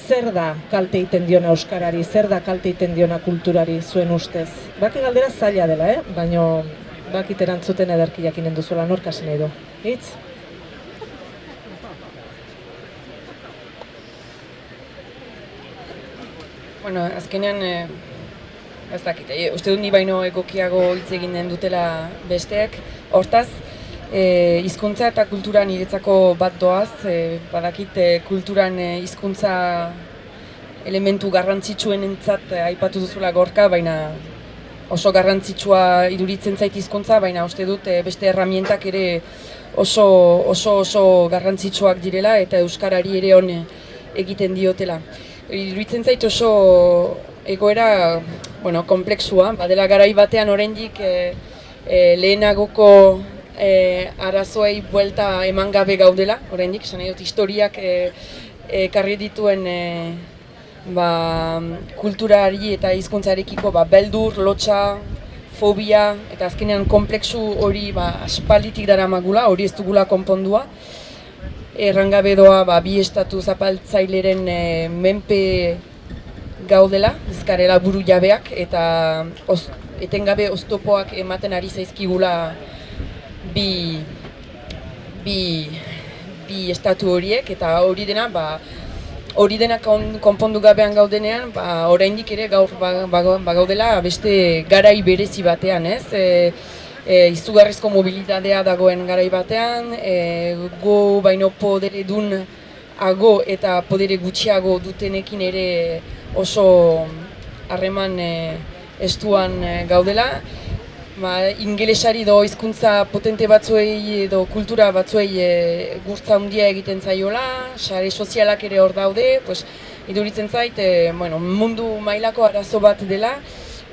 Speaker 1: Zer da kalte egiten diona euskarari, zer da kalte egiten diona kulturari zuen ustez? Baki galdera zaila dela, baina bakit erantzuten ederki jakinen duzuela, nork hasi nahi du. Hitz?
Speaker 2: Azkenean, ez dakit, uste dut ni baino egokiago hitz eginen dutela besteak. Hortaz, hizkuntza eta kultura niretzako bat doaz, badakit kulturan hizkuntza elementu garrantzitsuenentzat aipatu duzula Gorka, baina oso garrantzitsua iduritzen zait hizkuntza, baina uste dut beste erramientak ere oso garrantzitsuak direla eta euskarari ere on egiten diotela. Iruditzen zait oso egoera komplexua, badela garai batean oraindik lehenagoko arazoei buelta eman gabe gaudela, oraindik, esan nahi dut historiak ekarri dituen kulturari eta hizkuntzarekiko beldur, lotxa, fobia eta azkenean komplexu hori aspalditik daramagula, hori ez dugula konpondua. Errangabe doa bi estatu zapaltzaileren menpe gaudela, ezkarela buru jabeak eta etengabe oztopoak ematen ari zaizkigula bi estatu horiek eta hori dena konpondu gabean gaudenean, oraindik ere gaur gaudela beste garai berezi batean, ez? Izugarrizko mobilitatea dagoen garai batean, go baino poderedun eta podere gutxiago dutenekin ere oso harreman estuan gaudela. Ingelesari edo hizkuntza potente batzuei edo kultura batzuei gurtza handia egiten zaiola, sare sozialak ere hor daude, iduritzen zait mundu mailako arazo bat dela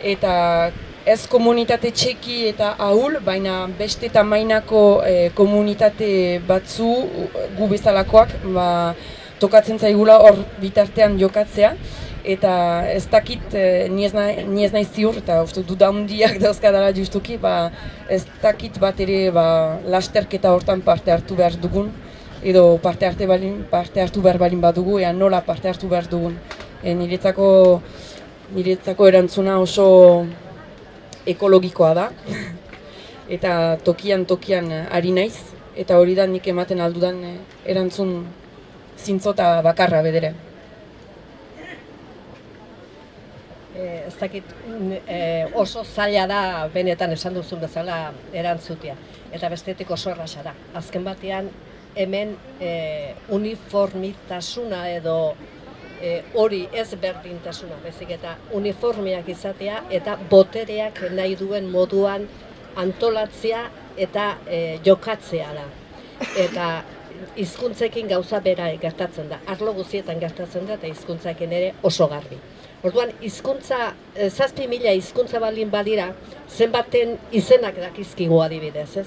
Speaker 2: eta ez komunitate txiki eta ahul, baina beste tamainako komunitate batzu gu bezalakoak tokatzen zaigula hor bitartean jokatzea. Eta ez dakit, ni ez naiz ziur, eta uste duda handiak dauzkadala justuki, ez dakit bat ere lasterketa hortan parte hartu behar dugun, edo parte hartu behar balin badugu, ea nola parte hartu behar dugun. Niretzako erantzuna oso ekologikoa da, eta tokian ari naiz, eta hori da nik ematen aldudan erantzun zintzota bakarra bedere.
Speaker 3: Ez dakit oso zaila da benetan esan duzun bezala erantzutea. Eta bestetik oso erraza da. Azken batean hemen uniformitasuna edo hori ez berdintasuna, bezik eta uniformiak izatea eta botereak nahi duen moduan antolatzea eta jokatzea da. Eta hizkuntzekin gauza bera gertatzen da. Arlo guztietan gertatzen da eta hizkuntzekin ere oso garbi. Orduan, hizkuntza, 7.000 hizkuntza baldin badira, zenbaten izenak dakizkigu adibidez, ez?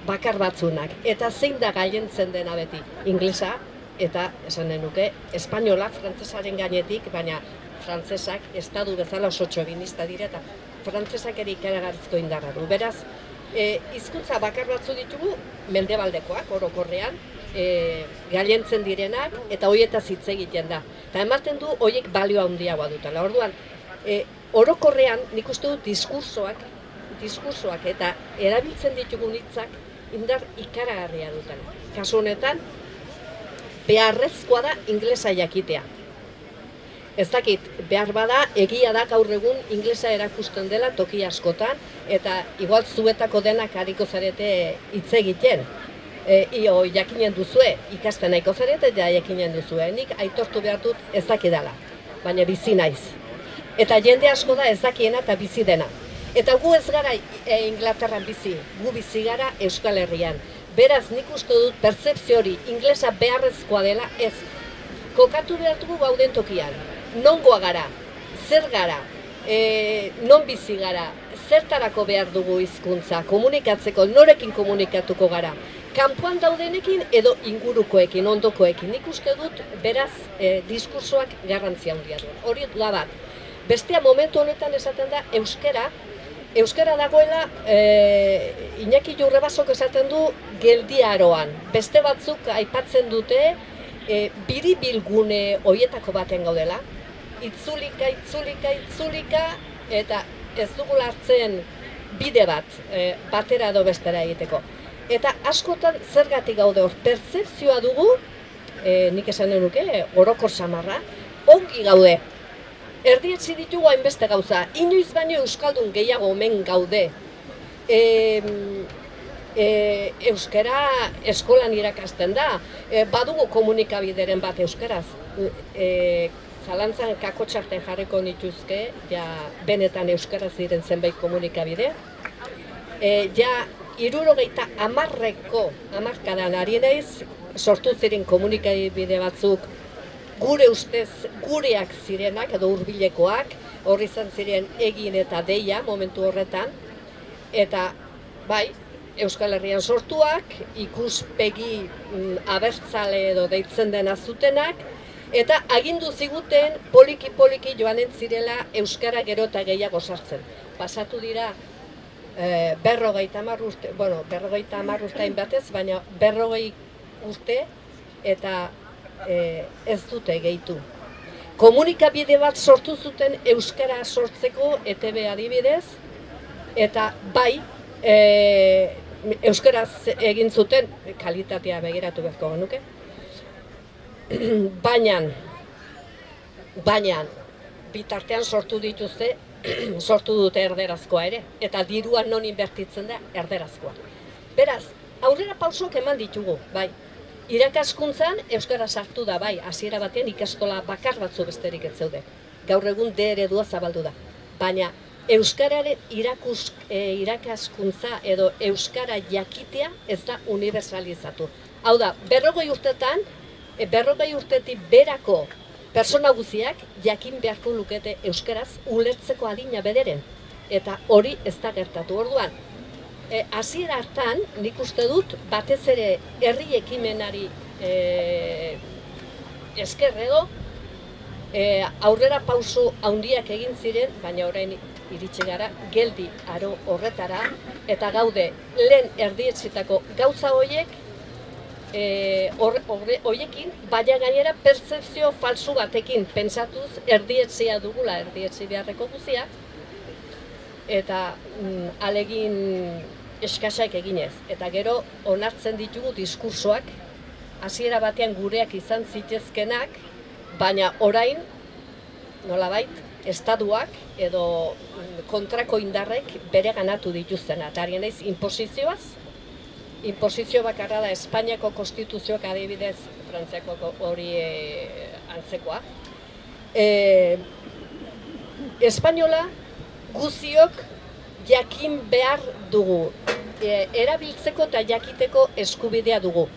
Speaker 3: Bakar batzunak. Eta zein da gailentzen dena beti? Inglesa eta, esan denuke, espainola frantsesaren gainetik, baina frantsesak estadu bezala oso txovinista dira eta frantsesak ere ikaragarrizko indarra du. Beraz, hizkuntza bakar batzu ditugu, mendebaldekoak, orokorrean, gailentzen direnak eta horietaz hitz egiten da. Eta ematen du horiek balio handiagoa dutela. Orduan, orokorrean nik uste dut diskursoak eta erabiltzen ditugun hitzak indar ikaragarria dutela. Kasu honetan, beharrezkoa da inglesa jakitea. Ez dakit, behar bada, egia da gaur egun inglesa erakusten dela toki askotan eta igual zuetako denak hariko zarete hitz egiten. Jakinen duzue, ikasten nahiko zarete eta jakinen duzue. Nik aitortu behar dut ez dakidala, baina bizi naiz. Eta jende asko da ez dakiena eta bizi dena. Eta gu ez gara Inglaterran bizi, gu bizi gara Euskal Herrian. Beraz, nik uste dut pertzepzio hori inglesa beharrezkoa dela ez. Kokatu behar dugu gauden tokian. Nongoa gara, zer gara, non bizi gara, zertarako behar dugu hizkuntza, komunikatzeko, norekin komunikatuko gara. Kanpoan daudenekin edo ingurukoekin, ondokoekin. Nik uste dut, beraz, diskursoak garrantzia handia du. Hori da bat. Bestea momentu honetan esaten da euskara dagoela, Iñaki Jurrebasok esaten du geldiaroan. Beste batzuk aipatzen dute, biribilgune horietako baten gaudela. Itzulika, eta ez dugula hartzen bide bat, batera edo bestera egiteko. Eta askotan zergatik gaude hor, pertzepzioa dugu, nik esan denuke, orokor samarra, ongi gaude. Erdietzi ditugu hainbeste gauza, inoiz baino euskaldun gehiago omen gaude. Euskara eskolan irakasten da, badugu komunikabideren bat euskaraz. Zalantzan kakotxarten jarriko nituzke, benetan euskaraz diren zenbait komunikabide. 70 hamarkadan ari naiz, sortu ziren komunikabide batzuk gure ustez gureak zirenak edo hurbilekoak, horri izan ziren egin eta deia momentu horretan, eta bai, Euskal Herrian sortuak, ikuspegi abertzale edo deitzen dena zutenak, eta agindu ziguten poliki joanen zirela euskara gero eta gehiago sartzen. pasatu dira 50 urte, bueno, 50 urtein batez, baina 40 urte eta ez dute gehitu. Komunikabide bat sortu zuten euskara sortzeko ETB adibidez, eta bai, euskaraz egin zuten, kalitatea begiratu beharko genuke, baina bitartean sortu dituzte, sortu dute erderazkoa ere, eta dirua non inbertitzen da erderazkoa. Beraz, aurrera pausok eman ditugu, bai. Irakaskuntzan euskara sartu da, bai, hasiera batean ikastola bakar batzu besterik ez zeuden. Gaur egun D eredua zabaldu da. Baina euskararen irakaskuntza edo euskara jakitea ez da universalizatu. Hau da, 40 urtetan, 40 urtetik berako pertsona guztiak jakin beharko lukete euskaraz ulertzeko adina bederen. Eta hori ez da gertatu. Orduan, hasiera hartan, nik uste dut, batez ere herri ekimenari esker edo, aurrera pauso handiak egin ziren, baina orain iritsi gara geldi aro horretara, eta gaude lehen erdietsitako gauza horiek, horiekin, baina gainera pertzepzio falsu batekin pentsatuz erdietzia dugula, erdietzi beharreko guzia, eta alegin eskasak eginez. Eta gero onartzen ditugu diskursoak, hasiera batean gureak izan zitezkenak, baina orain, nolabait, estatuak edo kontrako indarrek bere ganatu dituztena. Eta ari naiz inposizioaz, inposizio bakarra da Espainiako konstituzioak adibidez, Frantziako hori antzekoa. Espainola guztiok jakin behar dugu, erabiltzeko eta jakiteko eskubidea dugu.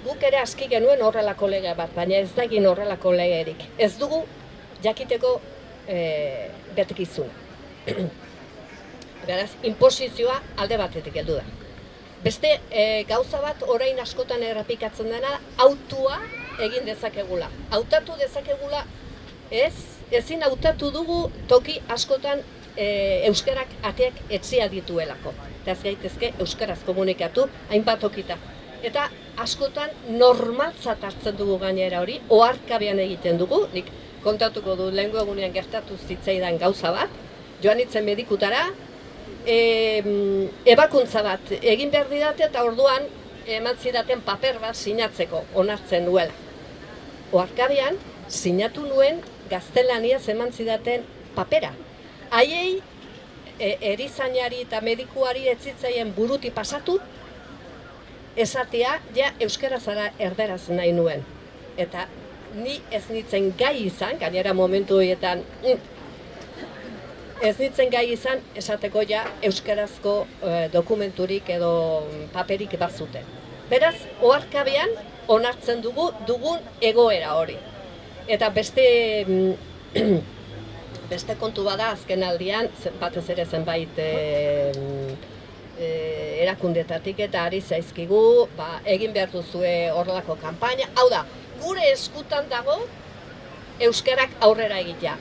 Speaker 3: Guk ere aski genuen horrelako lege bat, baina ez dagin horrelako legerik. Ez dugu jakiteko betekizuna. Beraz, inposizioa alde batetik heldu da. Beste gauza bat orain askotan errepikatzen dena, hautua egin dezakegula. Hautatu dezakegula ezin hautatu dugu toki askotan euskarak ateak etxea dituelako. Eta ez gaitezke euskaraz komunikatu hainbat tokita. Eta askotan normaltzat hartzen dugu gainera hori, oharkabean egiten dugu, nik kontatuko du lehengo egunean gertatu zitzaidan gauza bat, joan nintzen medikutara, ebakuntza bat egin behar didate eta orduan eman zidaten paper bat sinatzeko, onartzen nuela. Oharkabean sinatu nuen gaztelaniaz eman zidaten papera. Haiei, erizainari eta medikuari ez zitzaien buruti pasatu, esatea, ja euskara zara erderaz nahi nuen. Eta ni ez nintzen gai izan, gainera momentu horietan, ez nintzen gai izan, esateko ja euskarazko dokumenturik edo paperik bazuten. Beraz, oharkabean onartzen dugun egoera hori. Eta beste kontu bada azken aldian, batez ere zenbait erakundetatik eta ari zaizkigu, egin behar duzue horrelako kanpaina. Hau da, gure eskutan dago euskarak aurrera egitea.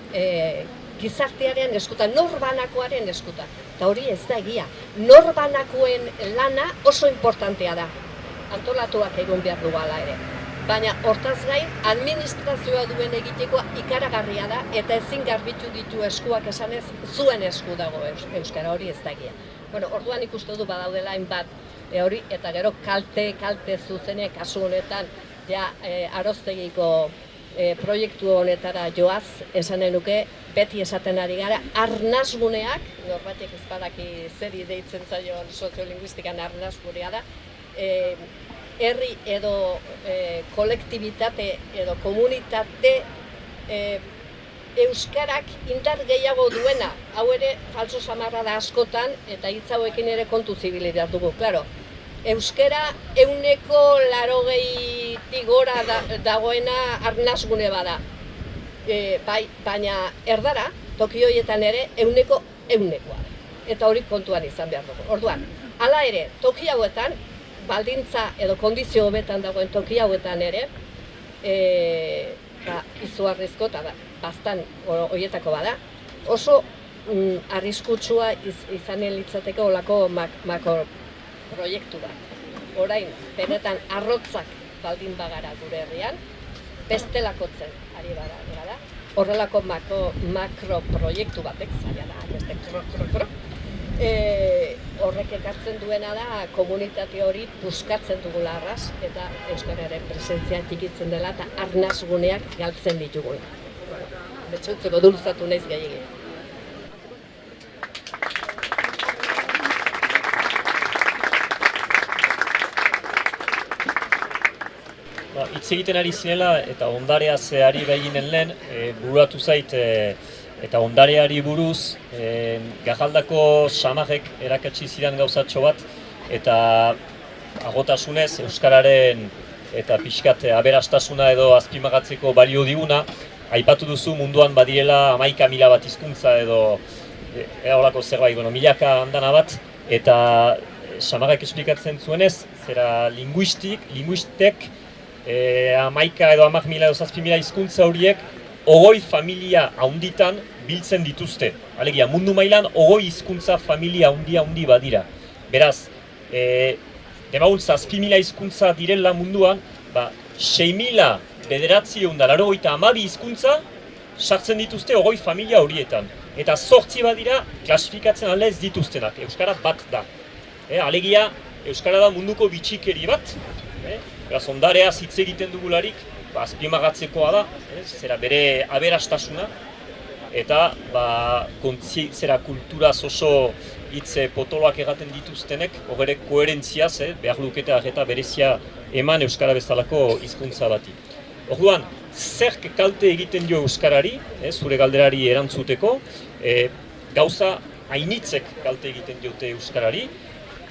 Speaker 3: Gizartearen eskutan, norbanakoaren eskutan. Eta hori ez da egia. Norbanakoen lana oso importantea da. Antolatuak egon behar du bala ere. Baina hortaz gain, administrazioa duen egitekoa ikaragarria da eta ezin garbitu ditu eskuak esanez zuen esku dago euskara, hori ez da egia. Bueno, orduan ikustu du badaudela hainbat hori eta gero kalte zuzenek kasu honetan ja Aroztegiko proiektu honetara joaz esanen nuke, beti esaten ari gara, arnasguneak, norbatek ez badaki zeri deitzen zaion soziolinguistikan arnasgunea da, herri edo kolektibitate edo komunitate euskarak indar gehiago duena, hau ere falso samarra da askotan eta hitz hauekin ere kontu zibilidad dugu, claro. Euskara 80% gora dagoena arnasgune bada. Baina erdara, toki horietan ere 100%. Eta hori kontuan izan behar dugu. Orduan, hala ere, toki hauetan, baldintza edo kondizio hobetan dagoen toki hauetan ere, izugarrizko eta bastan horietako bada, oso arriskutsua izan litzateke olako makro proiektu bat. Orain, benetan arrotzak baldin bagara gure herrian, bestelakotzen ari gara. Horrelako makro proiektu batek, zaila da, beste horrek ekartzen duena da komunitate hori puskatzen dugula arras eta euskararen presentzia txikitzen dela eta arnasguneak galtzen ditugula. Betxutzeko dulzatu naiz gehiagin.
Speaker 4: Hitz egiten ari zinela eta ondarea zehari behinen lehen, bururatu zait eta ondareari buruz, Gajaldako samarrek erakatsi zidan gauzatxo bat eta agotasunez Euskararen eta pixkat aberastasuna edo azpimagatzeko balio diguna, aipatu duzu munduan badirela 11.000 bat hizkuntza edo horako zerbait, milaka handana bat, eta samarrek esplikatzen zuenez, zera linguistek 11 edo 10.000 edo 7.000 hizkuntza horiek 20 familia haunditan biltzen dituzte. Alegia, mundu mailan 20 hizkuntza familia haundi badira. Beraz, demagun 7.000 hizkuntza direla munduan, 6.992 hizkuntza sartzen dituzte 20 familia horietan. Eta 8 badira klasifikatzen alde ez dituztenak. Euskara bat da. Alegia, Euskara da munduko bitxikeri bat. Beraz, ondareaz hitz egiten dugularik, azpimagatzekoa da, zera bere aberastasuna, eta zera kulturaz oso hitz potoloak egaten dituztenek, horre koherentziaz, behar luketa eta berezia eman Euskara bezalako hizkuntza bati. Orduan, zerk kalte egiten dio Euskarari, zure galderari erantzuteko, gauza hainitzek kalte egiten diote Euskarari,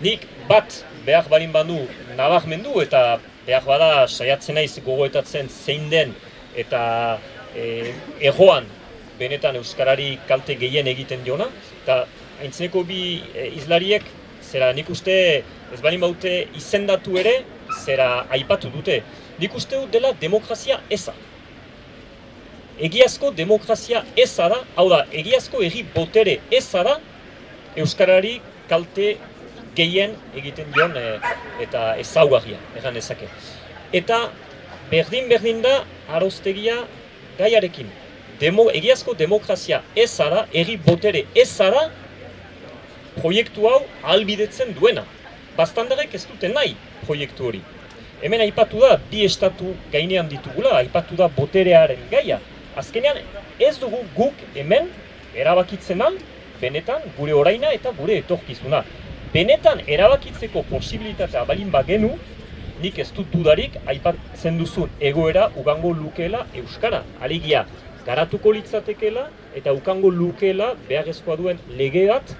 Speaker 4: nik bat behar barin banu nabarmendu eta behar bada saiatzen naiz gogoetatzen zein den eta egoan benetan Euskarari kalte gehien egiten diona. Eta aintzineko bi izlariek, zera nik uste ez balin baute izendatu ere, zera aipatu dute. Nik uste dut dela demokrazia eza. Egiazko demokrazia eza da, hau da, egiazko egi botere eza da Euskarari kalte gehien egiten dion eta ezaugarria, egan ezake. Eta berdin da aroztegia gaiarekin. Egiazko demokrazia eza da, egi botere eza da proiektu hau ahalbidetzen duena. Bastandarek ez dute nahi proiektu hori. Hemen aipatu da, bi estatu gainean ditugula, aipatu da boterearen gaia. Azkenean ez dugu guk hemen erabakitzen al, benetan gure oraina eta gure etorkizuna. Benetan erabakitzeko posibilitatea balin bagenu, nik ez dut dudarik aipatzen duzun egoera ukango lukeela Euskara. Alegia, garatuko litzatekeela eta ukango lukeela beharrezkoa duen lege bat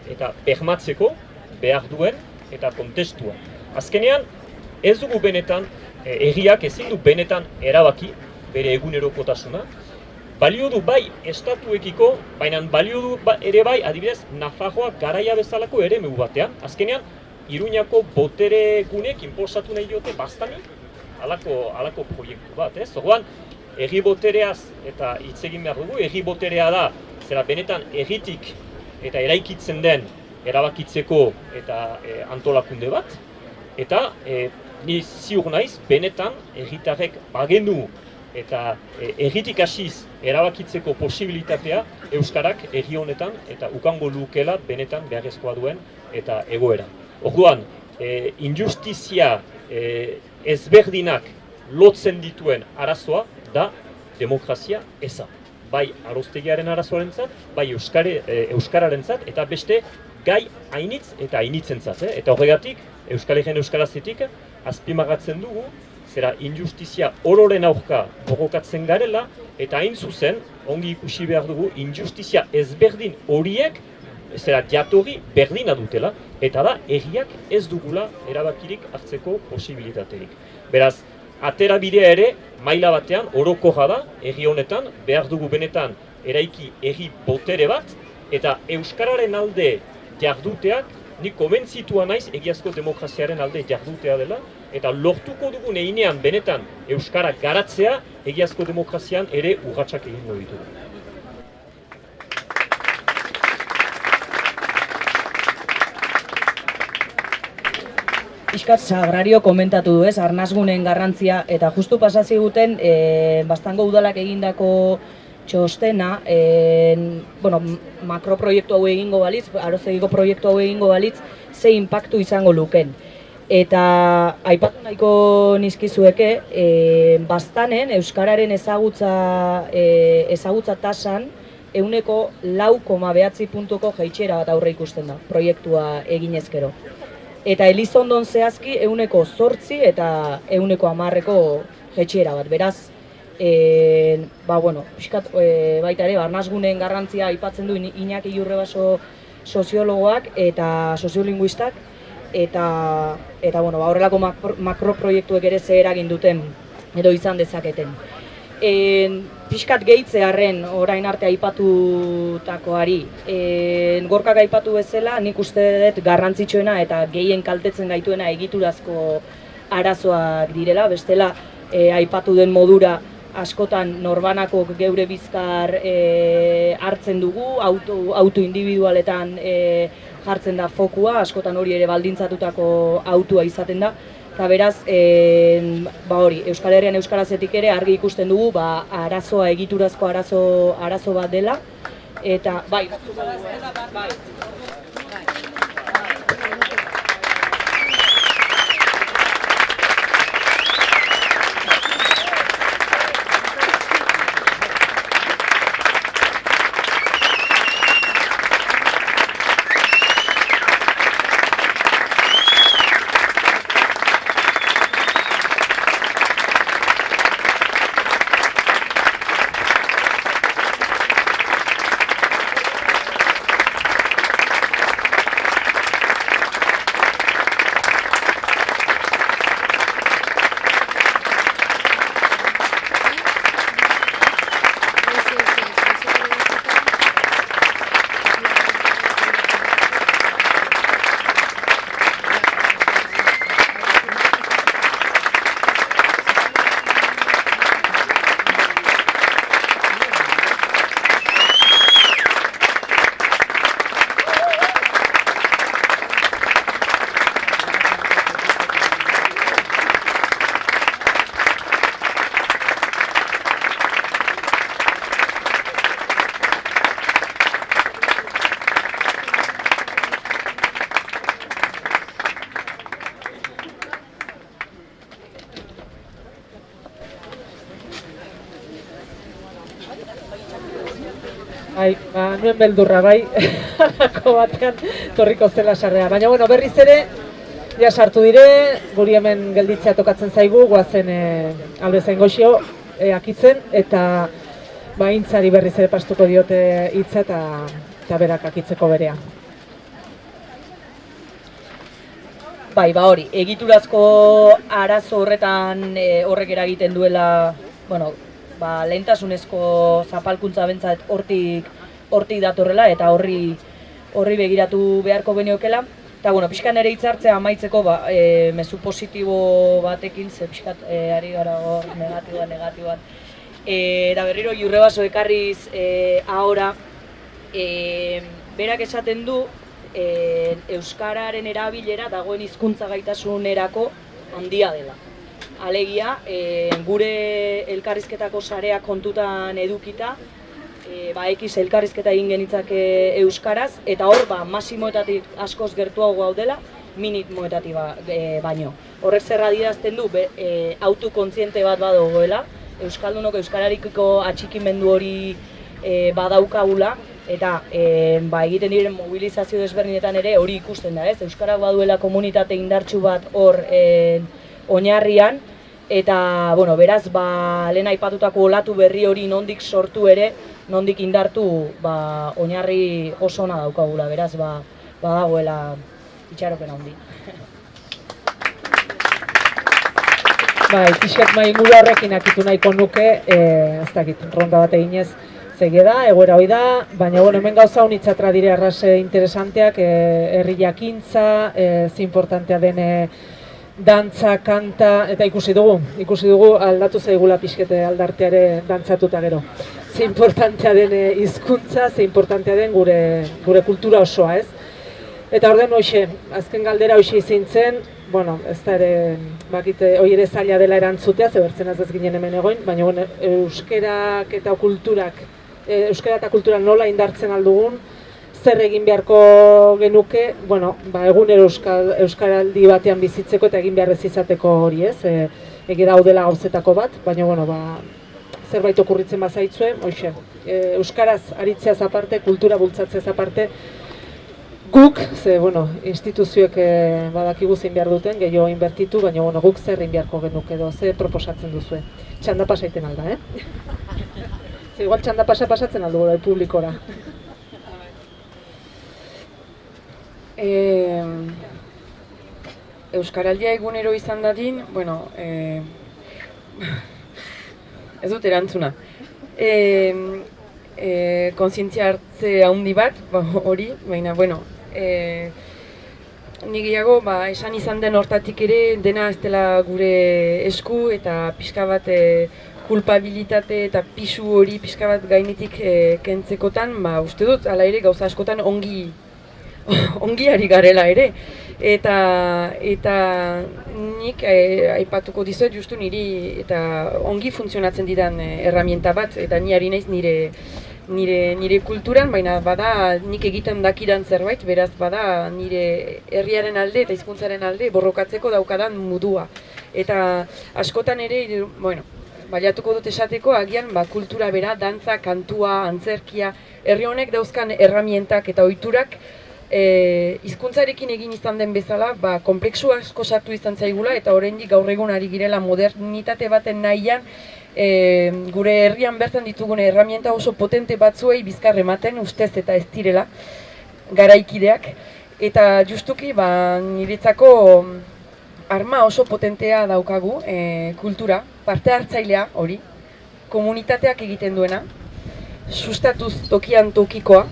Speaker 4: eta bermatzeko behar duen eta kontestua. Azkenean, ez dugu benetan, egiak ezin du benetan erabaki bere egunerokotasuna. Balio du bai estatuekiko, baina balio du ere bai, adibidez, Nafarroa garaia bezalako eremu batean. Azkenean, Iruñako botere gunek inposatu nahi diote bastani halako proiektu bat, ez? Orduan, egi botereaz eta hitz egin behar dugu, egi boterea da, zera benetan egitik eta eraikitzen den erabakitzeko eta antolakunde bat, eta ni ziur naiz, benetan egitarrek bagendu eta egitik hasiz erabakitzeko posibilitatea Euskarak egi honetan eta ukango lukela benetan beharrezkoa duen eta egoera. Orduan, injustizia ezberdinak lotzen dituen arazoa da demokrazia eza. Bai aroztegiaren arazoarentzat, bai euskararentzat eta beste gai hainitz eta hainitzentzat. Eta horregatik, Euskal Herrian euskarazetik azpimagatzen dugu, zera injustizia ororen aurka borrokatzen garela, eta hain zuzen, ongi ikusi behar dugu, injustizia ezberdin horiek, zera jatorri berdina dutela, eta da, egiak ez dugula erabakirik hartzeko posibilitaterik. Beraz, atera bidea ere, maila batean, orokorra da, egi honetan, behar dugu benetan eraiki egi botere bat, eta euskararen alde jarduteak, nik komentzitua naiz egiazko demokraziaren alde jardutea dela, eta lortuko dugun einean benetan euskara garatzea egiazko demokrazian ere urratsak egingo ditugu.
Speaker 5: pixkat Sagrario komentatu du, ez, arnasgunen garrantzia, eta justu pasasi guten, Baztango udalak egindako txostena, bueno, makroproiektu hau egingo balitz, arozegiko proiektu hau egingo balitz, ze inpaktu izango luken. Eta aipatu nahiko nizkizueke, Baztanen euskararen ezagutza tasan 4,9 puntuko jaitsera bat aurre ikusten da, proiektua eginezkero. Eta Elizondon zehazki 8 eta 10 jaitsera bat, beraz, baita ere, arnasgunen garrantzia aipatzen du Iñaki Iurrebaso soziologoak eta soziolinguistak, eta horrelako makroproiektuek ere ze eragin duten edo izan dezaketen. Pixkat gehitzearren orain arte aipatutakoari, Gorkak aipatu bezala, nik uste dut garrantzitsuena eta gehien kaltetzen gaituena egiturazko arazoak direla, bestela aipatu den modura askotan norbanako geure bizkar hartzen dugu, auto individualetan jartzen da fokua, askotan hori ere baldintzatutako autua izaten da, eta beraz, Euskal Herrian euskarazetik ere argi ikusten dugu, arazoa egiturazko arazo bat dela, eta bai.
Speaker 1: Nuen beldurra bai, halako batean torriko zela sarrea. Baina berriz ere, ja sartu dire, guri hemen gelditzea tokatzen zaigu, guazen albezain goxio akitzen, eta Intzari berriz ere pastuko diote hitza eta berak akitzeko berea.
Speaker 5: Bai, hori, egiturazko arazo horretan horrek eragiten duela, lehentasunezko zapalkuntza bentzat hortik datorrela eta horri begiratu beharko beniokela. Eta, pixkan ere hitzartzea amaitzeko, mezu positibo batekin, ze pixkat ari gara hor negatiboan. Eta berriro Iurrebaso ekarriz ahora, berak esaten du, euskararen erabilera dagoen hizkuntza gaitasunerako handia dela. Alegia, gure elkarrizketako sarea kontutan edukita, X elkarrizketa egin genitzake euskaraz, eta hor, masimoetatik askoz gertuago gaudela, minimoetatik baino. Horrek zer adierazten du, autokontziente bat badagoela, euskaldunok euskararikiko atxikimendu hori badaukagula, eta egiten diren mobilizazio desberdinetan ere hori ikusten da, ez? Euskarak baduela komunitate indartsu bat hor oinarrian, eta, beraz, lehen aipatutako olatu berri hori nondik sortu ere, nondik indartu oinarri oso ona daukagula, beraz, badagoela itxaropen handi.
Speaker 1: Pixkat inguru horrekin akitu nahiko nuke, ez dakit, ronda bat eginez, zege da, egoera hoi da, baina hemen gauza honitzatra dire arrase interesanteak, herri jakintza, ze importantea den dantza, kanta, eta ikusi dugu aldatu zaigula pixkete aldarteare dantzatuta gero. Ze importantea den hizkuntza, ze importantea den gure kultura osoa, ez? Eta orden hoxe, azken galdera hoxe izin zen, bueno, ez da ere, bakite, hori ere zaila dela erantzutea, ze bertzen ez ginen hemen egoin, baina bueno, euskerak eta kulturak, euskera eta kultura nola indartzen aldugun, zer egin beharko genuke, bueno, egunero euskaraldi batean bizitzeko eta egin beharrez izateko hori ez, egi daudela gauzetako bat, baina bueno, zerbait okurritzen bazaitzue, hoxe, euskaraz aritzeaz aparte, kultura bultzatzeaz aparte, guk, ze, bueno, instituzioek badakigu zein behar duten, gehiago inbertitu, baina bueno, guk zer egin beharko genuke edo, ze proposatzen duzue. Txanda pasaiten alda, Ze igual txanda pasatzen aldu da, publikora.
Speaker 2: Euskaraldia egunero izan dadin, bueno, ez dut erantzuna. Kontzientzia hartze handi bat, hori, baina, bueno, ni gehiago, esan izan den hortatik ere, dena ez dela gure esku eta pixka bat kulpabilitate eta pisu hori pixka bat gainetik kentzekotan, uste dut, ala ere, gauza askotan ongi ari garela ere. Eta nik aipatuko dizuet justu niri eta ongi funtzionatzen didan erramienta bat, eta ni ari naiz nire kulturan, baina bada nik egiten dakidan zerbait, beraz bada nire herriaren alde eta hizkuntzaren alde borrokatzeko daukadan modua. Eta askotan ere, bueno, baliatuko dut esateko, agian kultura bera, dantza, kantua, antzerkia, herri honek dauzkan erramientak eta ohiturak hizkuntzarekin egin izan den bezala, konplexu asko sartu izan zaigula eta oraindik gaur egun ari girela modernitate baten nahian gure herrian bertan ditugun erramienta oso potente batzuei bizkar ematen ustez eta ez direla garaikideak, eta justuki niretzako arma oso potentea daukagu, kultura, parte hartzailea hori, komunitateak egiten duena, sustatuz tokian tokikoa,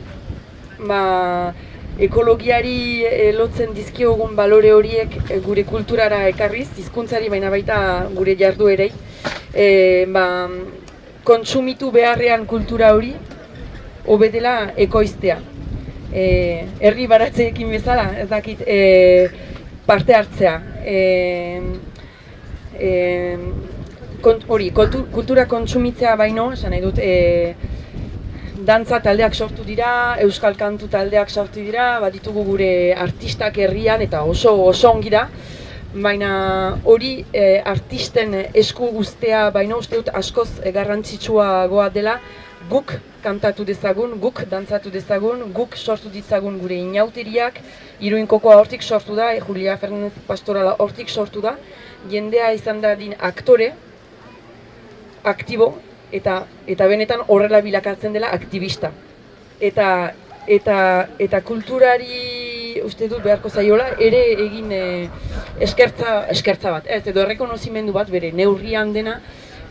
Speaker 2: ekologiari lotzen dizkiogun balore horiek gure kulturara ekarriz, hizkuntzari baina baita gure jarduerei, kontsumitu beharrean kultura hori, hobe dela ekoiztea. Herri baratzeekin bezala, ez dakit, parte hartzea. Hori, kultura kontsumitzea baino, esan nahi dut, dantza taldeak sortu dira, euskal kantu taldeak sortu dira, ditugu gure artistak herrian eta oso ongi da, baina hori artisten esku guztea baina uste dut askoz garrantzitsuagoa dela guk kantatu dezagun, guk dantzatu dezagun, guk sortu ditzagun gure inauteriak, Iruinkokoa hortik sortu da, Julia Fernandez Pastorala hortik sortu da, jendea izan dadin aktore, aktibo, eta benetan horrela bilakatzen dela aktibista. Eta kulturari uste dut beharko zaiola ere egin eskertza bat, edo errekonozimendu bat bere neurrian dena,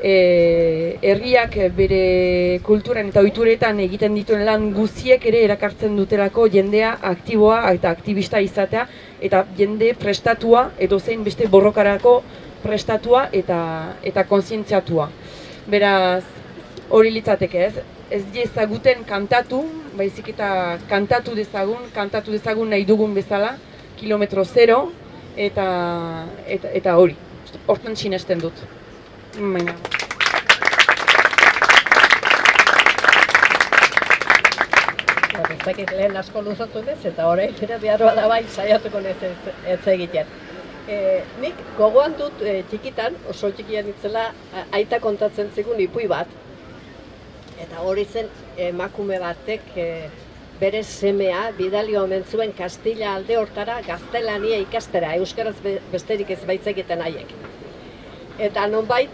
Speaker 2: herriak bere kulturan eta ohituretan egiten dituen lan guztiek ere erakartzen dutelako jendea aktiboa eta aktibista izatea, eta jende prestatua edo zein beste borrokarako prestatua eta kontzientziatua. Beraz, hori litzateke ez diezaguten kantatu, baizik eta kantatu dezagun nahi dugun bezala, kilometro zero, eta hori, hortan sinesten dut. Baina.
Speaker 3: Ez dakit lehen asko luzatu nez, eta orain behar bada bai saiatuko nez ez egiten. Nik gogoan dut txikitan, oso txikian itzela, aita kontatzen zigun ipui bat. Eta hori zen emakume batek bere semea bidali omen zuen Kastila alde hortara gaztelania ikastera, euskaraz besterik ez baitzekiten haiek. Eta nonbait,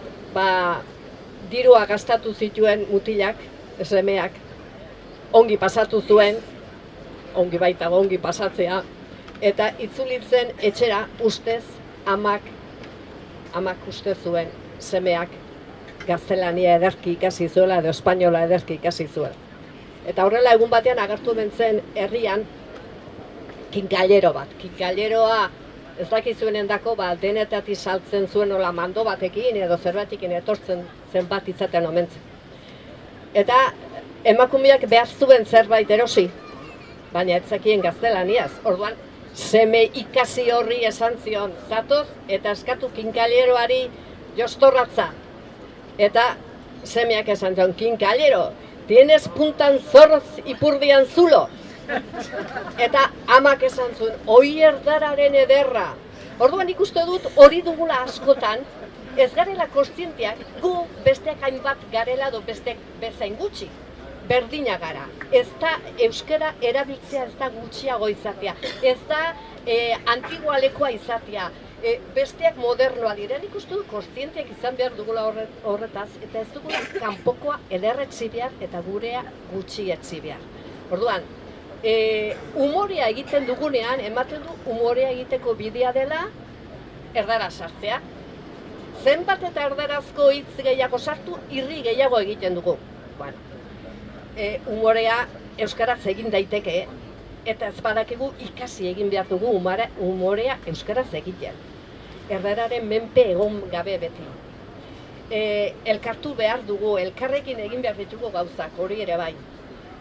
Speaker 3: dirua gastatu zituen mutilak, semeak, ongi pasatu zuen, ongi baita ongi pasatzea, eta itzulitzen etxera ustez amak uste zuen semeak gaztelania ederki ikasi zuela edo espainola ederki ikasi zuela. Eta horrela egun batean agertu zen herrian kinkallero bat. Kinkaileroa ez dakizuenen dako denetatik saltzen zuen ola mando batekin edo zerbatikin etortzen zen bat izaten omentzen. Eta emakumeak behar zuen zerbait erosi, baina ez zekien gaztelaniaz. Orduan seme ikasi horri esan zion, zatoz eta eskatu kinkaileroari jostorratza. Eta semeak esan zion, kinkaiero, tienes puntan zorroz ipurdian zulo. Eta amak esan zuen, oi erdararen ederra. Orduan ikuste dut hori dugula askotan, ez garela kontzienteak, gu besteak hainbat garela do besteak bezain gutxi. Berdina gara. Ez da euskara erabiltzea, ez da gutxiago izatea. Ez da antigualekoa izatea. Besteak modernoa dira. Nik uste dut kontzienteak izan behar dugula horretaz, eta ez dugula kanpokoa ederretzi behar eta gurea gutxietzi behar. Orduan, umorea egiten dugunean, ematen du umorea egiteko bidea dela erdara sartzea. Zenbat eta erdarazko hitz gehiago sartu, irri gehiago egiten dugu. Bueno, umorea euskaraz egin daiteke, eta ez badakigu ikasi egin behar dugu umorea euskaraz egiten. Erdararen menpe egon gabe beti. Elkartu behar dugu, elkarrekin egin behar ditugu gauzak, hori ere bai.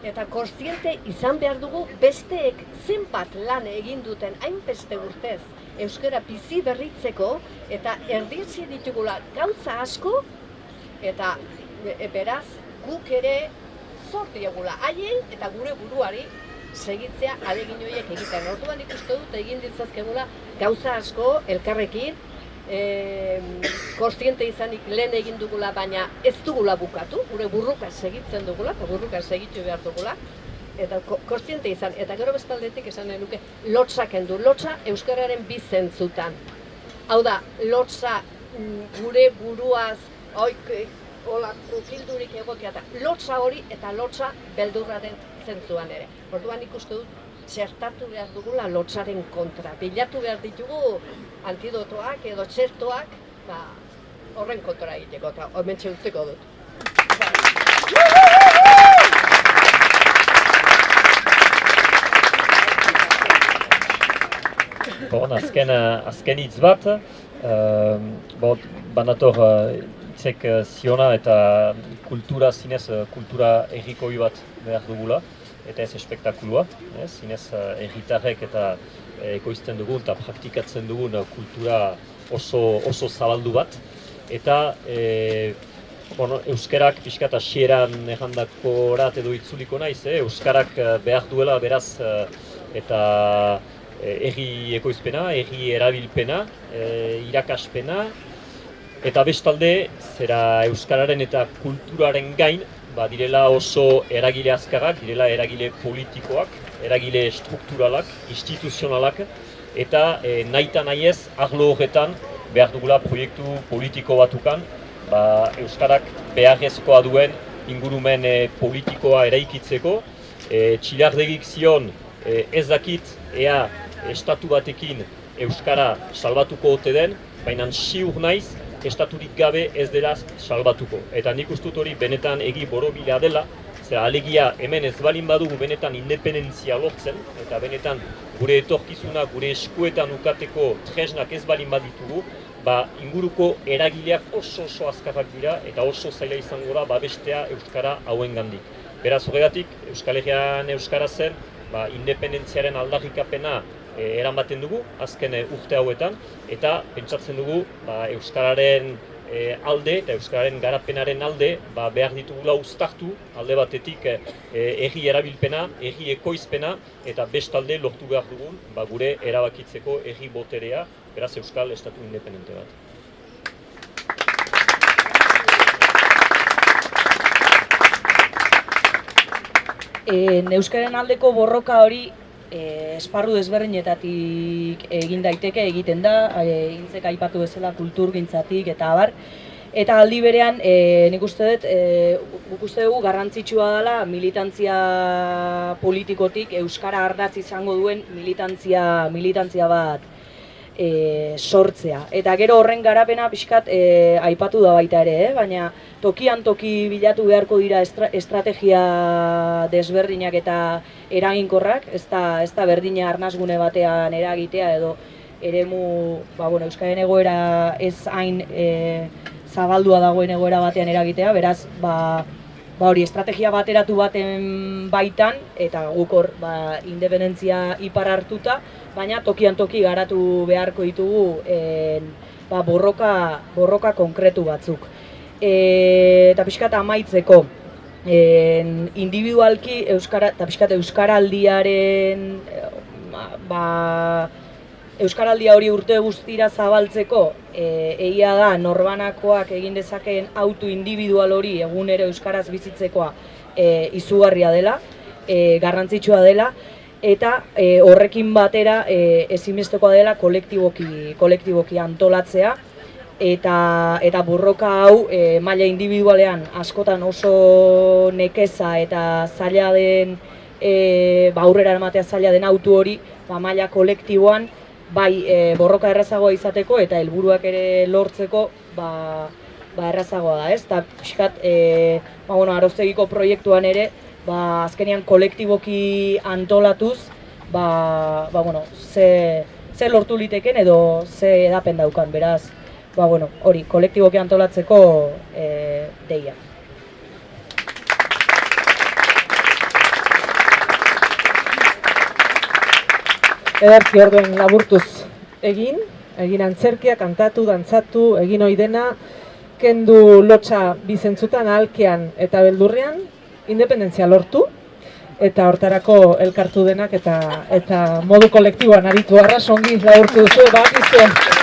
Speaker 3: Eta kontziente izan behar dugu besteek zenbat lan egin duten hainbeste urtez euskara bizi berritzeko eta erdietzi ditugula gauza asko eta beraz guk ere zor diegula haiei eta gure buruari segitzea ahalegin horiek egiten. Orduan ikuste dut egin ditzazkegula gauza asko elkarrekin, kontziente izanik lehen egin dugula, baina ez dugula bukatu, gure burruka segitzen dugula, eta burruka segitu behar dugula, eta kontziente izan, eta gero bestaldetik esan nahi nuke, lotsa kendu, lotsa euskararen bi zentzutan. Hau da, lotsa gure buruaz, hola, ukildurik egokia, eta lotsa hori eta lotsa beldurraren zentzuan ere. Orduan ikuste dut, txertatu behar dugula lotsaren kontra. Bilatu behar ditugu antidotoak edo txertoak horren kontra egiteko, eta hormentxe utziko dut.
Speaker 4: Bon, azken hitz bat, banator hitzek ziona eta kultura, zinez kultura errikoi bat behar dugula. Eta ez espektakulua, zinez herritarrek eta ekoizten dugun eta praktikatzen dugun kultura oso zabaldu bat. Eta euskarak pixkat hasieran errandakorat edo itzuliko naiz, euskarak behar duela beraz eta herri ekoizpena, herri erabilpena, irakaspena, eta bestalde zera euskararen eta kulturaren gain direla oso eragile azkarrak, direla eragile politikoak, eragile strukturalak, instituzionalak, eta nahita nahiez arlo horretan behar dugula proiektu politiko batukan, euskarak beharrezkoa duen ingurumen politikoa eraikitzeko. Txilardegik zion ez dakit ea estatu batekin euskara salbatuko ote den, baina ziur naiz estaturik gabe ez dela salbatuko. Eta nik ustut hori benetan egi borobila dela, zera alegia hemen ez balin badugu benetan independentzia lortzen, eta benetan gure etorkizuna, gure eskuetan ukateko tresnak ez balin baditugu, inguruko eragileak oso azkarrak dira eta oso zaila izango da babestea euskara hauen gandik. Beraz horregatik, Euskal Herrian euskara zen, independentziaren aldarrikapena eramaten dugu, azken urte hauetan, eta pentsatzen dugu euskararen alde eta euskararen garapenaren alde behar ditugula uztartu alde batetik herri erabilpena, herri ekoizpena, eta bestalde lortu behar dugun gure erabakitzeko herri boterea, beraz euskal estatu independente bat.
Speaker 5: Euskaren aldeko borroka hori esparru desberdinetatik egiten da, hintzek aipatu bezala kulturgintzatik eta abar. Eta aldi berean, nik uste dugu garrantzitsua dela militantzia politikotik euskara ardatz izango duen militantzia bat sortzea. Eta gero horren garapena pixkat aipatu da baita ere, baina tokian toki bilatu beharko dira estrategia desberdinak eta eraginkorrak, ez da berdina arnasgune batean eragitea edo eremu, euskaren egoera ez hain zabaldua dagoen egoera batean eragitea, beraz, hori estrategia bateratu baten baitan, eta guk hor independentzia ipar hartuta, baina tokian toki garatu beharko ditugu borroka konkretu batzuk. Eta pixkat amaitzeko, individualki eta pixkat euskaraldiaren euskaraldia hori urte guztira zabaltzeko, egia da norbanakoak egin dezakeen auto individual hori egunero euskaraz bizitzekoa izugarria dela, garrantzitsua dela, eta horrekin batera ezinbestekoa dela kolektiboki antolatzea, eta borroka hau maila individualean askotan oso nekeza eta zaila den, aurrera ematea zaila den autu hori, maila kolektiboan, bai borroka errazagoa izateko eta helburuak ere lortzeko errazagoa da, ez? Eta pixkat, Aroztegiko proiektuan ere, azkenean kolektiboki antolatuz, ze lortu liteken edo ze edapen daukan, beraz, hori, kolektiboki antolatzeko deia.
Speaker 1: Ederki orduen laburtuz egin antzerkia, kantatu, dantzatu, egin ohi dena, kendu lotxa bizentzutan, ahalkean eta beldurrean, independentzia lortu, eta hortarako elkartu denak eta modu kolektiboan aritu arras ongi laburtu duzu, bakizue.